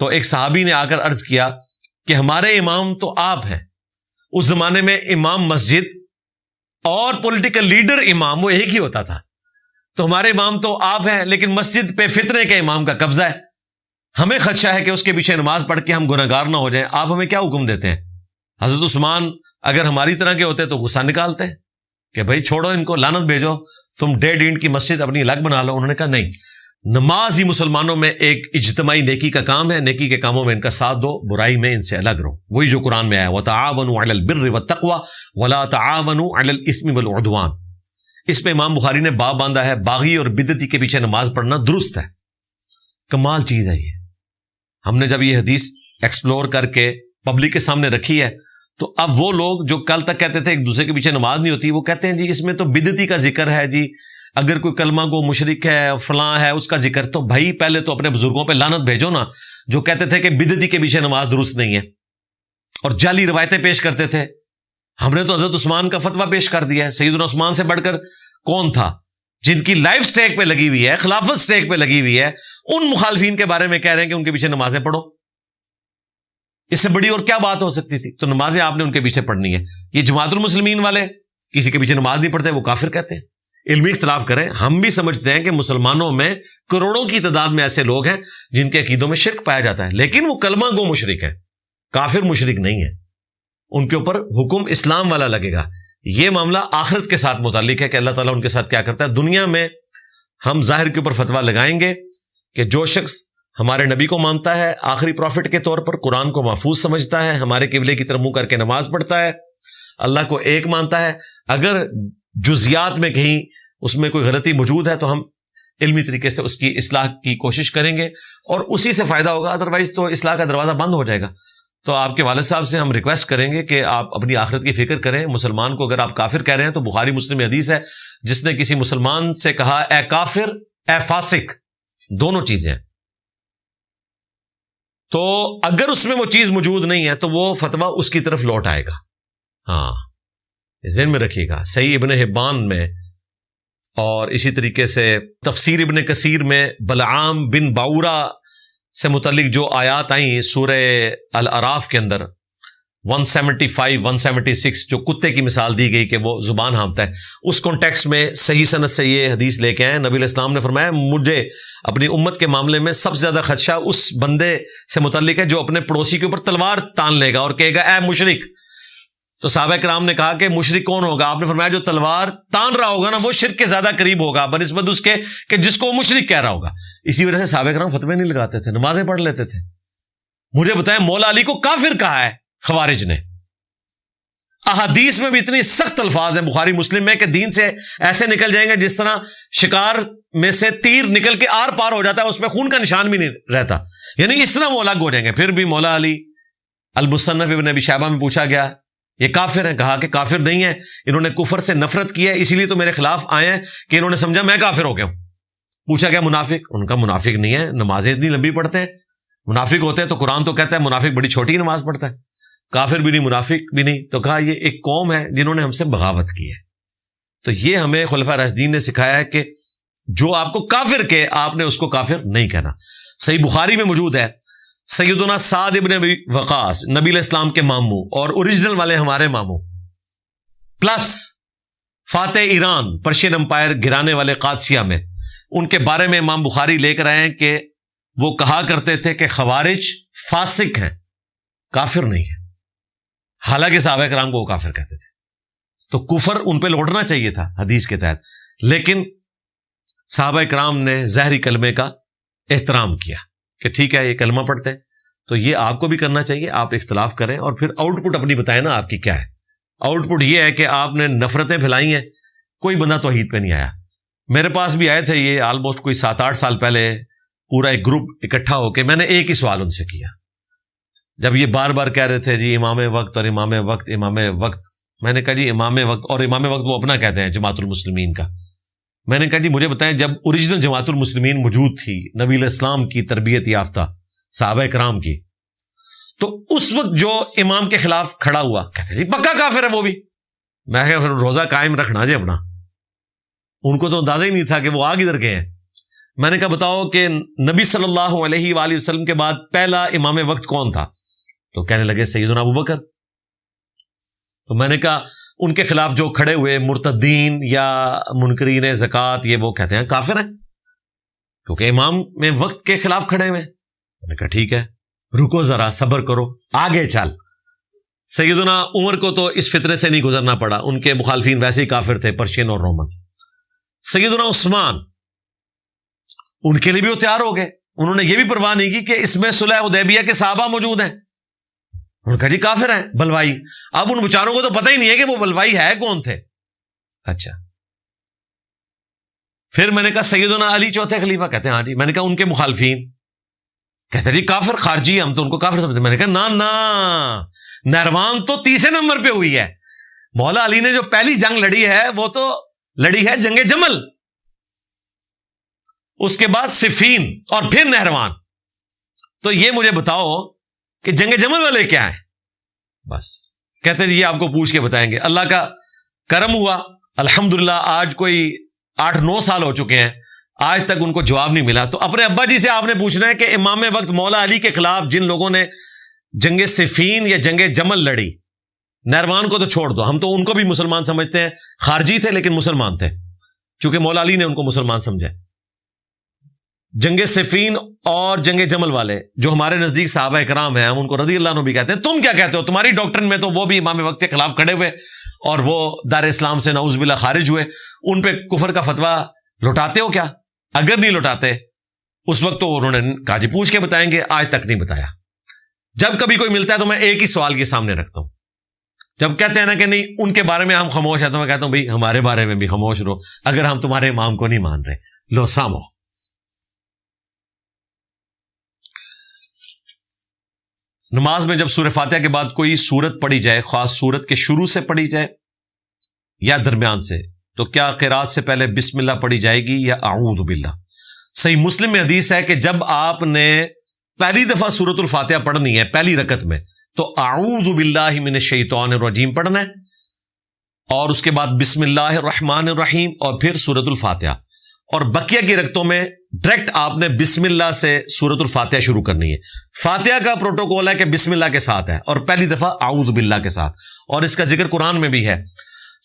تو ایک صحابی نے آ کر عرض کیا کہ ہمارے امام تو آپ ہیں. اس زمانے میں امام مسجد اور پولیٹیکل لیڈر امام وہ ایک ہی ہوتا تھا. تو ہمارے امام تو آپ ہیں لیکن مسجد پہ فتنے کے امام کا قبضہ ہے, ہمیں خدشہ ہے کہ اس کے پیچھے نماز پڑھ کے ہم گنہگار نہ ہو جائیں. آپ ہمیں کیا حکم دیتے ہیں؟ حضرت عثمان اگر ہماری طرح کے ہوتے تو غصہ نکالتے کہ بھائی چھوڑو ان کو, لعنت بھیجو, تم 1.5 اینٹ کی مسجد اپنی الگ بنا لو. انہوں نے کہا نہیں, نماز ہی مسلمانوں میں ایک اجتماعی نیکی کا کام ہے. نیکی کے کاموں میں ان کا ساتھ دو, برائی میں ان سے الگ رہو. وہی جو قرآن میں آیا وَتَعَاوَنُوا عَلَى الْبِرِّ وَالتَّقْوَى وَلَا تَعَاوَنُوا عَلَى الْإِثْمِ وَالْعُدْوَانِ. اس پہ امام بخاری نے باب باندھا ہے, باغی اور بدعتی کے پیچھے نماز پڑھنا درست ہے. کمال چیز ہے یہ. ہم نے جب یہ حدیث ایکسپلور کر کے پبلک کے سامنے رکھی ہے تو اب وہ لوگ جو کل تک کہتے تھے ایک دوسرے کے پیچھے نماز نہیں ہوتی, وہ کہتے ہیں جی اس میں تو بدعتی کا ذکر ہے, جی اگر کوئی کلمہ گو مشرک ہے فلاں ہے اس کا ذکر. تو بھائی پہلے تو اپنے بزرگوں پہ لعنت بھیجو نا, جو کہتے تھے کہ بدعتی کے پیچھے نماز درست نہیں ہے اور جعلی روایتیں پیش کرتے تھے. ہم نے تو حضرت عثمان کا فتویٰ پیش کر دیا ہے. سیدنا عثمان سے بڑھ کر کون تھا؟ جن کی لائف سٹیک پہ لگی ہوئی ہے, خلافت سٹیک پہ لگی ہوئی ہے, ان مخالفین کے بارے میں کہہ رہے ہیں کہ ان کے پیچھے نمازیں پڑھو. اس سے بڑی اور کیا بات ہو سکتی تھی؟ تو نمازیں آپ نے ان کے پیچھے پڑھنی ہے. یہ جماعت المسلمین والے کسی کے پیچھے نماز نہیں پڑھتے, وہ کافر کہتے ہیں. علمی اختلاف کریں, ہم بھی سمجھتے ہیں کہ مسلمانوں میں کروڑوں کی تعداد میں ایسے لوگ ہیں جن کے عقیدوں میں شرک پایا جاتا ہے, لیکن وہ کلمہ گو مشرک ہے, کافر مشرک نہیں ہے. ان کے اوپر حکم اسلام والا لگے گا. یہ معاملہ آخرت کے ساتھ متعلق ہے کہ اللہ تعالیٰ ان کے ساتھ کیا کرتا ہے. دنیا میں ہم ظاہر کے اوپر فتویٰ لگائیں گے کہ جو شخص ہمارے نبی کو مانتا ہے آخری پروفٹ کے طور پر, قرآن کو محفوظ سمجھتا ہے, ہمارے قبلے کی طرف منہ کر کے نماز پڑھتا ہے, اللہ کو ایک مانتا ہے, اگر جزیات میں کہیں اس میں کوئی غلطی موجود ہے تو ہم علمی طریقے سے اس کی اصلاح کی کوشش کریں گے اور اسی سے فائدہ ہوگا, ادروائز تو اصلاح کا دروازہ بند ہو جائے گا. تو آپ کے والد صاحب سے ہم ریکویسٹ کریں گے کہ آپ اپنی آخرت کی فکر کریں. مسلمان کو اگر آپ کافر کہہ رہے ہیں تو بخاری مسلم میں حدیث ہے جس نے کسی مسلمان سے کہا اے کافر اے فاسق, دونوں چیزیں ہیں. تو اگر اس میں وہ چیز موجود نہیں ہے تو وہ فتویٰ اس کی طرف لوٹ آئے گا. ہاں ذہن میں رکھیے گا. صحیح ابن حبان میں اور اسی طریقے سے تفسیر ابن کثیر میں بلعام بن باورا سے متعلق جو آیات آئیں سورہ الاعراف کے اندر 175 176 جو کتے کی مثال دی گئی کہ وہ زبان ہانپتا ہے, اس کانٹیکسٹ میں صحیح سند سے یہ حدیث لے کے آئے. نبی علیہ السلام نے فرمایا مجھے اپنی امت کے معاملے میں سب سے زیادہ خدشہ اس بندے سے متعلق ہے جو اپنے پڑوسی کے اوپر تلوار تان لے گا اور کہے گا اے مشرک. تو صحابہ کرام نے کہا کہ مشرک کون ہوگا؟ آپ نے فرمایا جو تلوار تان رہا ہوگا نا وہ شرک کے زیادہ قریب ہوگا بنسبت اس کے کہ جس کو وہ مشرک کہہ رہا ہوگا. اسی وجہ سے صحابہ کرام فتوے نہیں لگاتے تھے, نمازیں پڑھ لیتے تھے. مجھے بتائیں مولا علی کو کافر کہا ہے خوارج نے. احادیث میں بھی اتنی سخت الفاظ ہیں بخاری مسلم میں کہ دین سے ایسے نکل جائیں گے جس طرح شکار میں سے تیر نکل کے آر پار ہو جاتا ہے, اس میں خون کا نشان بھی نہیں رہتا, یعنی اس طرح وہ الگ ہو جائیں گے. پھر بھی مولا علی المصنف ابن ابی شیبہ میں پوچھا گیا یہ کافر ہیں؟ کہا کہ کافر نہیں ہے, انہوں نے کفر سے نفرت کی ہے اسی لیے تو میرے خلاف آئے ہیں کہ انہوں نے سمجھا میں کافر ہو گیا ہوں. پوچھا گیا منافق؟ ان کا منافق نہیں ہے, نمازیں اتنی لمبی پڑھتے ہیں. منافق ہوتے ہیں تو قرآن تو کہتا ہے منافق بڑی چھوٹی نماز پڑھتا ہے. کافر بھی نہیں منافق بھی نہیں. تو کہا یہ ایک قوم ہے جنہوں نے ہم سے بغاوت کی ہے. تو یہ ہمیں خلفاء راشدین نے سکھایا ہے کہ جو آپ کو کافر کہ آپ نے اس کو کافر نہیں کہنا. صحیح بخاری میں موجود ہے سیدنا سعد ابن ابی وقاص نبی علیہ السلام کے ماموں اور اوریجنل والے ہمارے ماموں پلس فاتح ایران پرشین امپائر گرانے والے قادسیہ میں, ان کے بارے میں امام بخاری لے کر آئے ہیں کہ وہ کہا کرتے تھے کہ خوارج فاسق ہیں, کافر نہیں ہے. حالانکہ صحابہ کرام کو وہ کافر کہتے تھے. تو کفر ان پہ لوٹنا چاہیے تھا حدیث کے تحت, لیکن صحابہ کرام نے ظاہری کلمے کا احترام کیا کہ ٹھیک ہے یہ کلمہ پڑھتے ہیں. تو یہ آپ کو بھی کرنا چاہیے. آپ اختلاف کریں اور پھر آؤٹ پٹ اپنی بتائیں نا آپ کی کیا ہے. آؤٹ پٹ یہ ہے کہ آپ نے نفرتیں پھیلائی ہیں, کوئی بندہ توحید پہ نہیں آیا. میرے پاس بھی آئے تھے یہ آلموسٹ کوئی 7-8 سال پہلے, پورا ایک گروپ اکٹھا ہو کے میں نے ایک ہی سوال ان سے کیا. جب یہ بار بار کہہ رہے تھے جی امام وقت اور امام وقت امام وقت, میں نے کہا جی امام وقت اور امام وقت وہ اپنا کہتے ہیں جماعت المسلمین کا. میں نے کہا جی مجھے بتائیں جب اوریجنل جماعت المسلمین موجود تھی نبی علیہ السلام کی تربیت یافتہ صحابہ کرام کی, تو اس وقت جو امام کے خلاف کھڑا ہوا کہتے جی پکا کافر ہے وہ بھی. میں کہا روزہ قائم رکھنا جی اپنا. ان کو تو اندازہ ہی نہیں تھا کہ وہ آگ ادھر گئے ہیں. میں نے کہا بتاؤ کہ نبی صلی اللہ علیہ وآلہ وسلم کے بعد پہلا امام وقت کون تھا؟ تو کہنے لگے سیدنا ابو بکر. تو میں نے کہا ان کے خلاف جو کھڑے ہوئے مرتدین یا منکرین زکوٰۃ یہ وہ کہتے ہیں کافر ہیں کیونکہ امام میں وقت کے خلاف کھڑے ہوئے. میں نے کہا ٹھیک ہے رکو ذرا صبر کرو آگے چل. سیدنا عمر کو تو اس فتنے سے نہیں گزرنا پڑا, ان کے مخالفین ویسے ہی کافر تھے پرشین اور رومن. سیدنا ان کے لیے بھی وہ تیار ہو گئے. انہوں نے یہ بھی پرواہ نہیں کی کہ اس میں صلح حدیبیہ کے صحابہ موجود ہیں. انہوں نے کہا جی کافر ہیں بلوائی. اب ان بیچاروں کو تو پتہ ہی نہیں ہے کہ وہ بلوائی ہے کون تھے. اچھا پھر میں نے کہا سیدنا علی چوتھے خلیفہ. کہتے ہیں ہاں جی. میں نے کہا ان کے مخالفین. کہتے ہیں جی کافر خارجی, ہم تو ان کو کافر سمجھتے. میں نے کہا نا نہروان تو تیسرے نمبر پہ ہوئی ہے. مولا علی نے جو پہلی جنگ لڑی ہے وہ تو لڑی ہے جنگ جمل, اس کے بعد صفین اور پھر نہروان. تو یہ مجھے بتاؤ کہ جنگ جمل والے کیا ہیں؟ بس کہتے ہیں یہ آپ کو پوچھ کے بتائیں گے. اللہ کا کرم ہوا الحمدللہ, آج کوئی 8-9 سال ہو چکے ہیں, آج تک ان کو جواب نہیں ملا. تو اپنے ابا جی سے آپ نے پوچھنا ہے کہ امام وقت مولا علی کے خلاف جن لوگوں نے جنگ صفین یا جنگ جمل لڑی, نہروان کو تو چھوڑ دو, ہم تو ان کو بھی مسلمان سمجھتے ہیں, خارجی تھے لیکن مسلمان تھے چونکہ مولا علی نے ان کو مسلمان سمجھا. جنگ صفین اور جنگ جمل والے جو ہمارے نزدیک صحابہ کرام ہیں, ہم ان کو رضی اللہ عنہ بھی کہتے ہیں. تم کیا کہتے ہو؟ تمہاری ڈاکٹرن میں تو وہ بھی امام وقت کے خلاف کھڑے ہوئے اور وہ دار اسلام سے نعوذ باللہ خارج ہوئے. ان پہ کفر کا فتویٰ لوٹاتے ہو کیا؟ اگر نہیں لوٹاتے اس وقت تو انہوں نے کہا جی پوچھ کے بتائیں گے, آج تک نہیں بتایا. جب کبھی کوئی ملتا ہے تو میں ایک ہی سوال کے سامنے رکھتا ہوں. جب کہتے ہیں نا کہ نہیں ان کے بارے میں ہم خاموش ہیں, تو میں کہتا ہوں بھائی ہمارے بارے میں بھی خاموش رہو اگر ہم تمہارے امام کو نہیں مان رہے. لو سامو. نماز میں جب سورہ فاتحہ کے بعد کوئی سورت پڑھی جائے, خاص سورت کے شروع سے پڑھی جائے یا درمیان سے, تو کیا قرات سے پہلے بسم اللہ پڑھی جائے گی یا اعوذ باللہ؟ صحیح مسلم میں حدیث ہے کہ جب آپ نے پہلی دفعہ سورۃ الفاتحہ پڑھنی ہے پہلی رکعت میں, تو اعوذ باللہ من الشیطان الرجیم پڑھنا ہے, اور اس کے بعد بسم اللہ الرحمن الرحیم اور پھر سورۃ الفاتحہ. اور بقیہ کی رکعتوں میں ڈائریکٹ آپ نے بسم اللہ سے سورۃ الفاتحہ شروع کرنی ہے. فاتحہ کا پروٹوکول ہے کہ بسم اللہ کے ساتھ ہے اور پہلی دفعہ اعوذ باللہ کے ساتھ, اور اس کا ذکر قرآن میں بھی ہے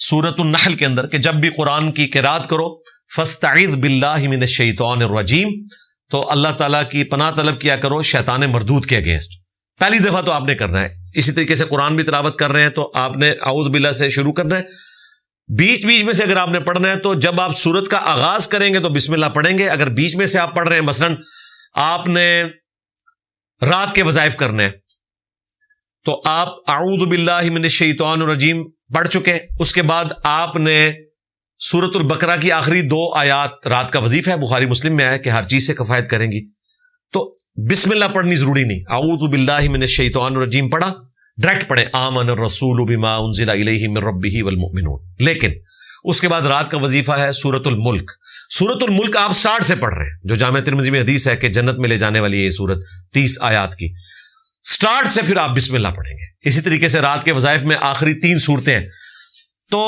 سورۃ النحل کے اندر کہ جب بھی قرآن کی قرات کرو فاستعذ باللہ من الشیطان الرجیم, تو اللہ تعالیٰ کی پناہ طلب کیا کرو شیطان مردود کے اگینسٹ. پہلی دفعہ تو آپ نے کرنا ہے. اسی طریقے سے قرآن بھی تلاوت کر رہے ہیں تو آپ نے اعوذ باللہ سے شروع کرنا ہے. بیچ بیچ میں سے اگر آپ نے پڑھنا ہے تو جب آپ سورت کا آغاز کریں گے تو بسم اللہ پڑھیں گے. اگر بیچ میں سے آپ پڑھ رہے ہیں, مثلا آپ نے رات کے وظائف کرنے ہیں, تو آپ اعوذ باللہ من الشیطان الرجیم پڑھ چکے, اس کے بعد آپ نے سورۃ البقرہ کی آخری 2 آیات رات کا وظیفہ ہے, بخاری مسلم میں ہے کہ ہر چیز سے کفایت کریں گی, تو بسم اللہ پڑھنی ضروری نہیں. اعوذ باللہ من الشیطان الرجیم پڑھا, ڈائریکٹ پڑھیں آمن الرسول بما انزل الیہ من ربہ والمؤمنون. لیکن اس کے بعد رات کا وظیفہ ہے سورۃ الملک. سورۃ الملک آپ سٹارٹ سے پڑھ رہے ہیں, جو جامع ترمذی میں حدیث ہے کہ جنت میں لے جانے والی یہ سورت 30 آیات کی, سٹارٹ سے پھر آپ بسم اللہ پڑھیں گے. اسی طریقے سے رات کے وظائف میں آخری 3 سورتیں ہیں, تو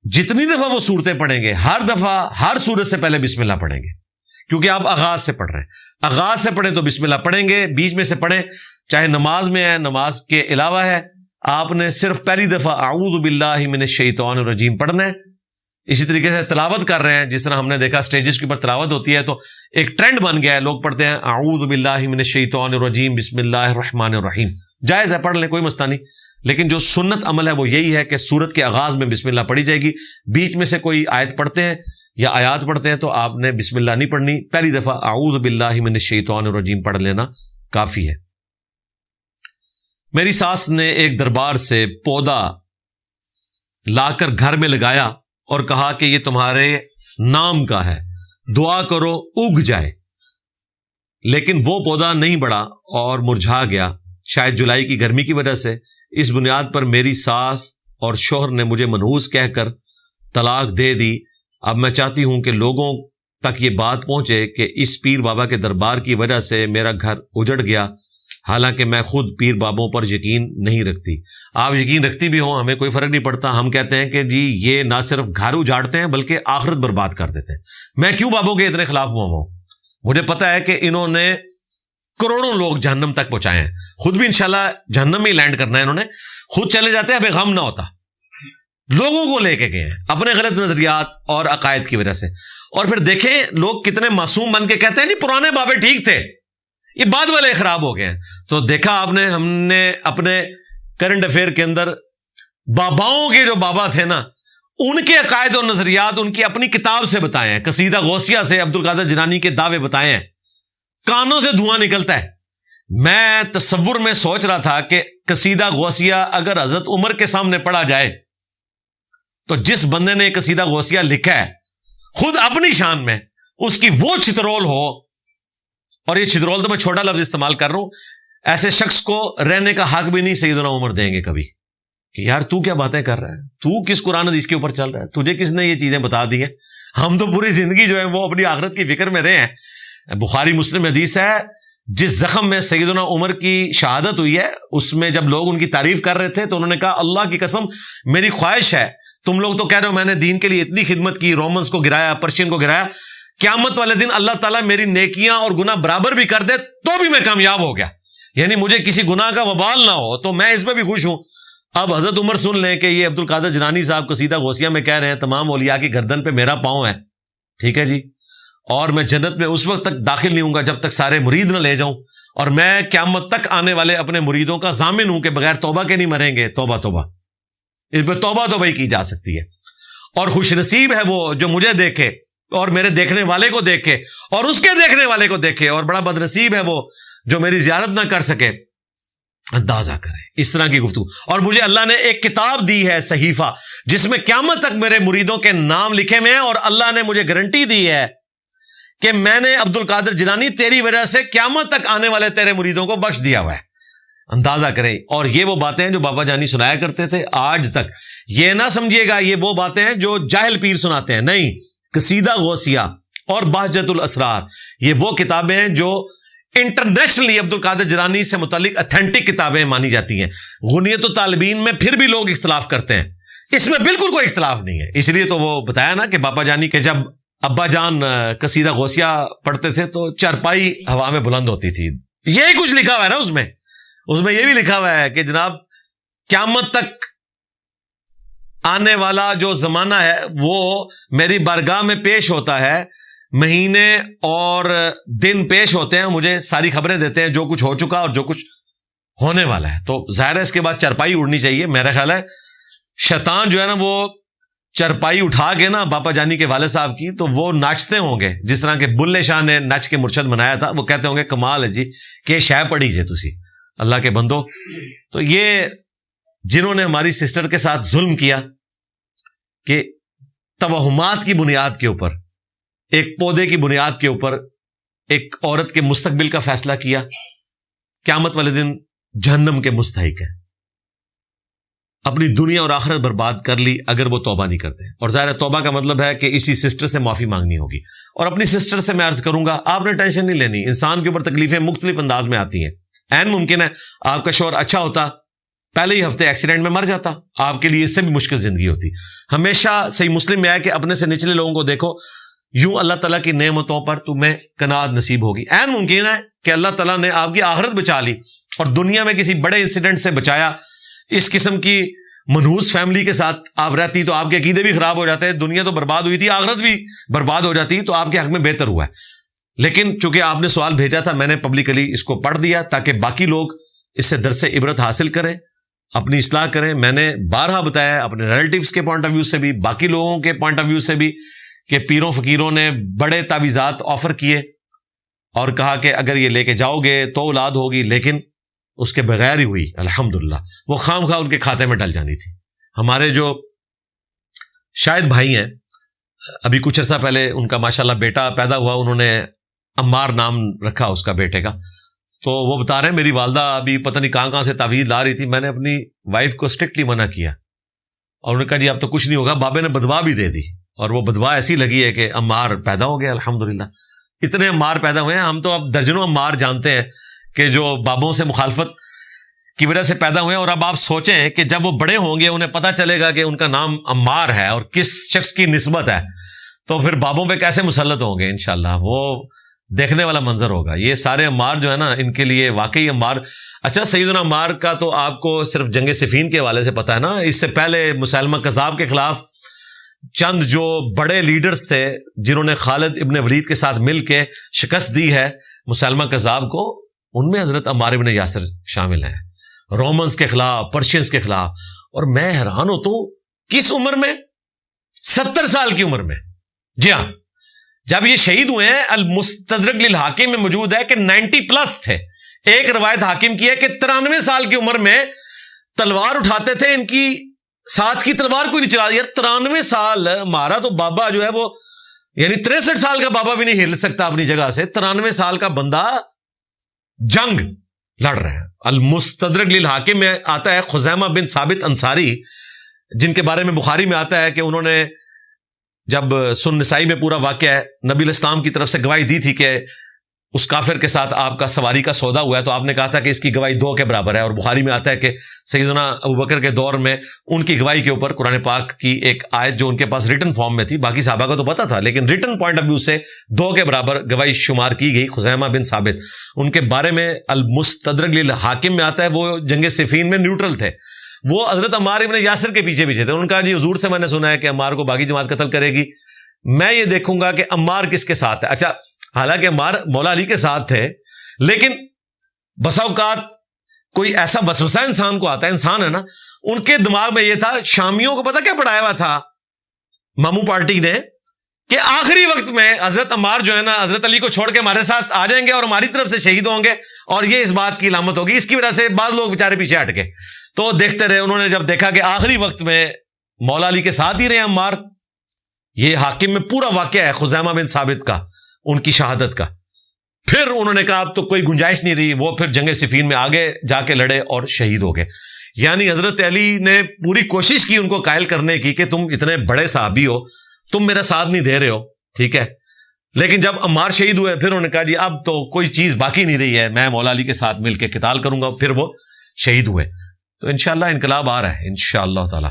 جتنی دفعہ وہ سورتیں پڑھیں گے ہر دفعہ ہر سورت سے پہلے بسم اللہ پڑھیں گے, کیونکہ آپ آغاز سے پڑھ رہے ہیں. آغاز سے پڑھیں تو بسم اللہ پڑھیں گے, بیچ میں سے پڑھیں چاہے نماز میں ہے, نماز کے علاوہ ہے, آپ نے صرف پہلی دفعہ اعوذ باللہ من الشیطان الرجیم پڑھنا ہے. اسی طریقے سے تلاوت کر رہے ہیں, جس طرح ہم نے دیکھا سٹیجز کے اوپر تلاوت ہوتی ہے تو ایک ٹرینڈ بن گیا ہے, لوگ پڑھتے ہیں اعوذ باللہ من الشیطان الرجیم بسم اللہ الرحمن الرحیم. جائز ہے, پڑھ لیں, کوئی مسئلہ نہیں, لیکن جو سنت عمل ہے وہ یہی ہے کہ سورت کے آغاز میں بسم اللہ پڑھی جائے گی. بیچ میں سے کوئی آیت پڑھتے ہیں یا آیات پڑھتے ہیں تو آپ نے بسم اللہ نہیں پڑھنی, پہلی دفعہ اعوذ باللہ من الشیطان الرجیم پڑھ لینا کافی ہے. میری ساس نے ایک دربار سے پودا لا کر گھر میں لگایا اور کہا کہ یہ تمہارے نام کا ہے, دعا کرو اگ جائے. لیکن وہ پودا نہیں بڑھا اور مرجھا گیا, شاید جولائی کی گرمی کی وجہ سے. اس بنیاد پر میری ساس اور شوہر نے مجھے منحوس کہہ کر طلاق دے دی. اب میں چاہتی ہوں کہ لوگوں تک یہ بات پہنچے کہ اس پیر بابا کے دربار کی وجہ سے میرا گھر اجڑ گیا, حالانکہ میں خود پیر بابوں پر یقین نہیں رکھتی. آپ یقین رکھتی بھی ہوں, ہمیں کوئی فرق نہیں پڑتا. ہم کہتے ہیں کہ جی یہ نہ صرف گھر اجاڑتے ہیں بلکہ آخرت برباد کر دیتے ہیں. میں کیوں بابوں کے اتنے خلاف ہوا ہوں؟ مجھے پتا ہے کہ انہوں نے کروڑوں لوگ جہنم تک پہنچائے ہیں, خود بھی انشاءاللہ جہنم میں ہی لینڈ کرنا ہے. انہوں نے خود چلے جاتے ہیں, اب غم نہ ہوتا. لوگوں کو لے کے گئے ہیں اپنے غلط نظریات اور عقائد کی وجہ سے. اور پھر دیکھیں لوگ کتنے معصوم بن کے کہتے ہیں جی پرانے بابے ٹھیک تھے, یہ بعد والے خراب ہو گئے ہیں. تو دیکھا آپ نے, ہم نے اپنے کرنٹ افیئر کے اندر باباؤں کے جو بابا تھے نا, ان کے عقائد اور نظریات ان کی اپنی کتاب سے بتائے ہیں, قصیدہ غوثیہ سے عبد القادر جیلانی کے دعوے بتائے ہیں, کانوں سے دھواں نکلتا ہے. میں تصور میں سوچ رہا تھا کہ قصیدہ غوثیہ اگر حضرت عمر کے سامنے پڑھا جائے تو جس بندے نے قصیدہ غوثیہ لکھا ہے خود اپنی شان میں, اس کی وہ چترول ہو, اور یہ چترول تو میں چھوٹا لفظ استعمال کر رہا ہوں, ایسے شخص کو رہنے کا حق بھی نہیں سیدنا عمر دیں گے کبھی کہ یار تو کیا باتیں کر رہا ہے, تو کس قرآن حدیث کے اوپر چل رہا ہے, تجھے کس نے یہ چیزیں بتا دی ہیں. ہم تو پوری زندگی جو ہے وہ اپنی آخرت کی فکر میں رہے ہیں. بخاری مسلم حدیث ہے, جس زخم میں سیدنا عمر کی شہادت ہوئی ہے اس میں جب لوگ ان کی تعریف کر رہے تھے تو انہوں نے کہا اللہ کی قسم میری خواہش ہے, تم لوگ تو کہہ رہے ہو میں نے دین کے لیے اتنی خدمت کی, رومنس کو گرایا, پرشین کو گرایا, قیامت والے دن اللہ تعالیٰ میری نیکیاں اور گناہ برابر بھی کر دے تو بھی میں کامیاب ہو گیا, یعنی مجھے کسی گناہ کا وبال نہ ہو تو میں اس میں بھی خوش ہوں. اب حضرت عمر سن لیں کہ یہ عبد القادر جیلانی صاحب قصیدہ غوثیہ میں کہہ رہے ہیں تمام اولیاء کی گردن پہ میرا پاؤں ہے, ٹھیک ہے جی, اور میں جنت میں اس وقت تک داخل نہیں ہوں گا جب تک سارے مرید نہ لے جاؤں, اور میں قیامت تک آنے والے اپنے مریدوں کا ضامن ہوں کہ بغیر توبہ کے نہیں مریں گے. توبہ توبہ, اس پہ توبہ ہی کی جا سکتی ہے. اور خوش نصیب ہے وہ جو مجھے دیکھے اور میرے دیکھنے والے کو دیکھے اور اس کے دیکھنے والے کو دیکھے, اور بڑا بد نصیب ہے وہ جو میری زیارت نہ کر سکے. اندازہ کریں اس طرح کی گفتگو. اور مجھے اللہ نے ایک کتاب دی ہے صحیفہ جس میں قیامت تک میرے مریدوں کے نام لکھے ہوئے ہیں, اور اللہ نے مجھے گارنٹی دی ہے کہ میں نے عبد القادر جیلانی تیری وجہ سے قیامت تک آنے والے تیرے مریدوں کو بخش دیا ہوا ہے. اندازہ کریں. اور یہ وہ باتیں ہیں جو بابا جانی سنایا کرتے تھے آج تک. یہ نہ سمجھیے گا یہ وہ باتیں ہیں جو جاہل پیر سناتے ہیں, نہیں. قصیدہ غوثیہ اور بہجت الاسرار یہ وہ کتابیں ہیں جو انٹرنیشنلی عبد القادر جیلانی سے متعلق اتھینٹک کتابیں مانی جاتی ہیں. غنیت الطالبین میں پھر بھی لوگ اختلاف کرتے ہیں, اس میں بالکل کوئی اختلاف نہیں ہے. اس لیے تو وہ بتایا نا کہ بابا جانی کے جب ابا جان قصیدہ غوثیہ پڑھتے تھے تو چارپائی ہوا میں بلند ہوتی تھی. یہی کچھ لکھا ہوا ہے نا اس میں یہ بھی لکھا ہوا ہے کہ جناب قیامت تک آنے والا جو زمانہ ہے وہ میری بارگاہ میں پیش ہوتا ہے, مہینے اور دن پیش ہوتے ہیں, مجھے ساری خبریں دیتے ہیں جو کچھ ہو چکا اور جو کچھ ہونے والا ہے. تو ظاہر ہے اس کے بعد چارپائی اڑنی چاہیے. میرا خیال ہے شیطان جو ہے نا وہ چرپائی اٹھا کے نا باپا جانی کے والد صاحب کی تو وہ ناچتے ہوں گے, جس طرح کہ بلے شاہ نے نچ کے مرشد بنایا تھا. وہ کہتے ہوں گے کمال ہے جی کہ شے پڑھی جے تسی اللہ کے بندو. تو یہ جنہوں نے ہماری سسٹر کے ساتھ ظلم کیا کہ توہمات کی بنیاد کے اوپر, ایک پودے کی بنیاد کے اوپر ایک عورت کے مستقبل کا فیصلہ کیا, قیامت والے دن جہنم کے مستحق ہے. اپنی دنیا اور آخرت برباد کر لی اگر وہ توبہ نہیں کرتے. اور ظاہر توبہ کا مطلب ہے کہ اسی سسٹر سے معافی مانگنی ہوگی. اور اپنی سسٹر سے میں عرض کروں گا آپ نے ٹینشن نہیں لینی, انسان کے اوپر تکلیفیں مختلف انداز میں آتی ہیں. عین ممکن ہے آپ کا شوہر اچھا ہوتا پہلے ہی ہفتے ایکسیڈنٹ میں مر جاتا, آپ کے لیے اس سے بھی مشکل زندگی ہوتی. ہمیشہ صحیح مسلم میں آیا کہ اپنے سے نچلے لوگوں کو دیکھو, یوں اللہ تعالیٰ کی نعمتوں پر تمہیں قناعت نصیب ہوگی. عین ممکن ہے کہ اللہ تعالیٰ نے آپ کی آخرت بچا لی اور دنیا میں کسی بڑے انسیڈنٹ سے بچایا. اس قسم کی منحوس فیملی کے ساتھ آپ رہتی تو آپ کے عقیدے بھی خراب ہو جاتے ہیں, دنیا تو برباد ہوئی تھی, آخرت بھی برباد ہو جاتی, تو آپ کے حق میں بہتر ہوا ہے. لیکن چونکہ آپ نے سوال بھیجا تھا میں نے پبلکلی اس کو پڑھ دیا تاکہ باقی لوگ اس سے درس عبرت حاصل کریں, اپنی اصلاح کریں. میں نے بارہا بتایا اپنے ریلیٹیوز کے پوائنٹ آف ویو سے بھی, باقی لوگوں کے پوائنٹ آف ویو سے بھی, کہ پیروں فقیروں نے بڑے تعویذات آفر کیے اور کہا کہ اگر یہ لے کے جاؤ گے تو اولاد ہوگی, لیکن اس کے بغیر ہی ہوئی الحمدللہ. وہ خام خواہ ان کے کھاتے میں ڈل جانی تھی. ہمارے جو شاید بھائی ہیں, ابھی کچھ عرصہ پہلے ان کا ماشاءاللہ بیٹا پیدا ہوا, انہوں نے عمار نام رکھا اس کا بیٹے کا. تو وہ بتا رہے ہیں میری والدہ ابھی پتہ نہیں کہاں سے تعویذ لا رہی تھی, میں نے اپنی وائف کو اسٹرکٹلی منع کیا اور انہوں نے کہا جی اب تو کچھ نہیں ہوگا. بابے نے بدوا بھی دے دی اور وہ بدوا ایسی لگی ہے کہ عمار پیدا ہو گیا الحمدللہ. اتنے عمار پیدا ہوئے ہیں, ہم تو اب درجنوں عمار جانتے ہیں کہ جو بابوں سے مخالفت کی وجہ سے پیدا ہوئے ہیں. اور اب آپ سوچیں کہ جب وہ بڑے ہوں گے انہیں پتہ چلے گا کہ ان کا نام عمار ہے اور کس شخص کی نسبت ہے, تو پھر بابوں پہ کیسے مسلط ہوں گے. انشاءاللہ وہ دیکھنے والا منظر ہوگا. یہ سارے عمار جو ہے نا ان کے لیے واقعی عمار. اچھا سیدنا عمار کا تو آپ کو صرف جنگ صفین کے حوالے سے پتہ ہے نا, اس سے پہلے مسیلمہ کذاب کے خلاف چند جو بڑے لیڈرز تھے جنہوں نے خالد ابن ولید کے ساتھ مل کے شکست دی ہے مسیلمہ کذاب کو, ان میں حضرت عمار ابن یاسر شامل ہیں, رومنز کے خلاف, پرشینز کے خلاف. اور میں حیران ہوتا ہوں کس عمر میں 70 سال کی عمر میں. جی ہاں، جب یہ شہید ہوئے ہیں المستدرک للحاکم میں موجود ہے کہ 90+ تھے. ایک روایت حاکم کی ہے کہ 93 سال کی عمر میں تلوار اٹھاتے تھے، ان کی ساتھ کی تلوار کوئی نہیں چلا. یار 93 سال، ہمارا تو بابا جو ہے وہ یعنی 63 سال کا بابا بھی نہیں ہل سکتا اپنی جگہ سے. 93 سال کا بندہ جنگ لڑ رہے ہیں. المستدرک للحاکم میں آتا ہے خزیمہ بن ثابت انصاری، جن کے بارے میں بخاری میں آتا ہے کہ انہوں نے جب سنن نسائی میں پورا واقعہ ہے، نبی علیہ السلام کی طرف سے گواہی دی تھی کہ اس کافر کے ساتھ آپ کا سواری کا سودا ہوا ہے، تو آپ نے کہا تھا کہ اس کی گواہی 2 کے برابر ہے. اور بخاری میں آتا ہے کہ سیدنا ابوبکر کے دور میں ان کی گواہی کے اوپر قرآن پاک کی ایک آیت جو ان کے پاس ریٹن فارم میں تھی، باقی صحابہ کو تو پتا تھا لیکن ریٹن پوائنٹ آف ویو سے 2 کے برابر گواہی شمار کی گئی. خزیمہ بن ثابت، ان کے بارے میں المستدرک للحاکم میں آتا ہے وہ جنگ صفین میں نیوٹرل تھے. وہ حضرت عمار ابن یاسر کے پیچھے تھے. ان کا جی حضور سے میں نے سنا ہے کہ عمار کو باغی جماعت قتل کرے گی، میں یہ دیکھوں گا کہ عمار کس کے ساتھ ہے. اچھا، حالانکہ عمار مولا علی کے ساتھ تھے، لیکن بسا اوقات کوئی ایسا وسوسہ انسان کو آتا ہے، انسان ہے نا، ان کے دماغ میں یہ تھا، شامیوں کو پتا کیا پڑھایا ہوا تھا مامو پارٹی نے، کہ آخری وقت میں حضرت عمار جو ہے نا حضرت علی کو چھوڑ کے ہمارے ساتھ آ جائیں گے اور ہماری طرف سے شہید ہوں گے، اور یہ اس بات کی علامت ہوگی. اس کی وجہ سے بعض لوگ بیچارے پیچھے ہٹ گئے. تو دیکھتے رہے، انہوں نے جب دیکھا کہ آخری وقت میں مولا علی کے ساتھ ہی رہے عمار. یہ حاکم میں پورا واقعہ ہے خزیمہ بن ثابت کا، ان کی شہادت کا. پھر انہوں نے کہا اب تو کوئی گنجائش نہیں رہی، وہ پھر جنگ صفین میں آگے جا کے لڑے اور شہید ہو گئے. یعنی حضرت علی نے پوری کوشش کی ان کو قائل کرنے کی کہ تم اتنے بڑے صحابی ہو، تم میرا ساتھ نہیں دے رہے ہو، ٹھیک ہے. لیکن جب عمار شہید ہوئے پھر انہوں نے کہا جی اب تو کوئی چیز باقی نہیں رہی ہے، میں مولا علی کے ساتھ مل کے قتال کروں گا. پھر وہ شہید ہوئے. تو انشاءاللہ انقلاب آ رہا ہے انشاءاللہ تعالی.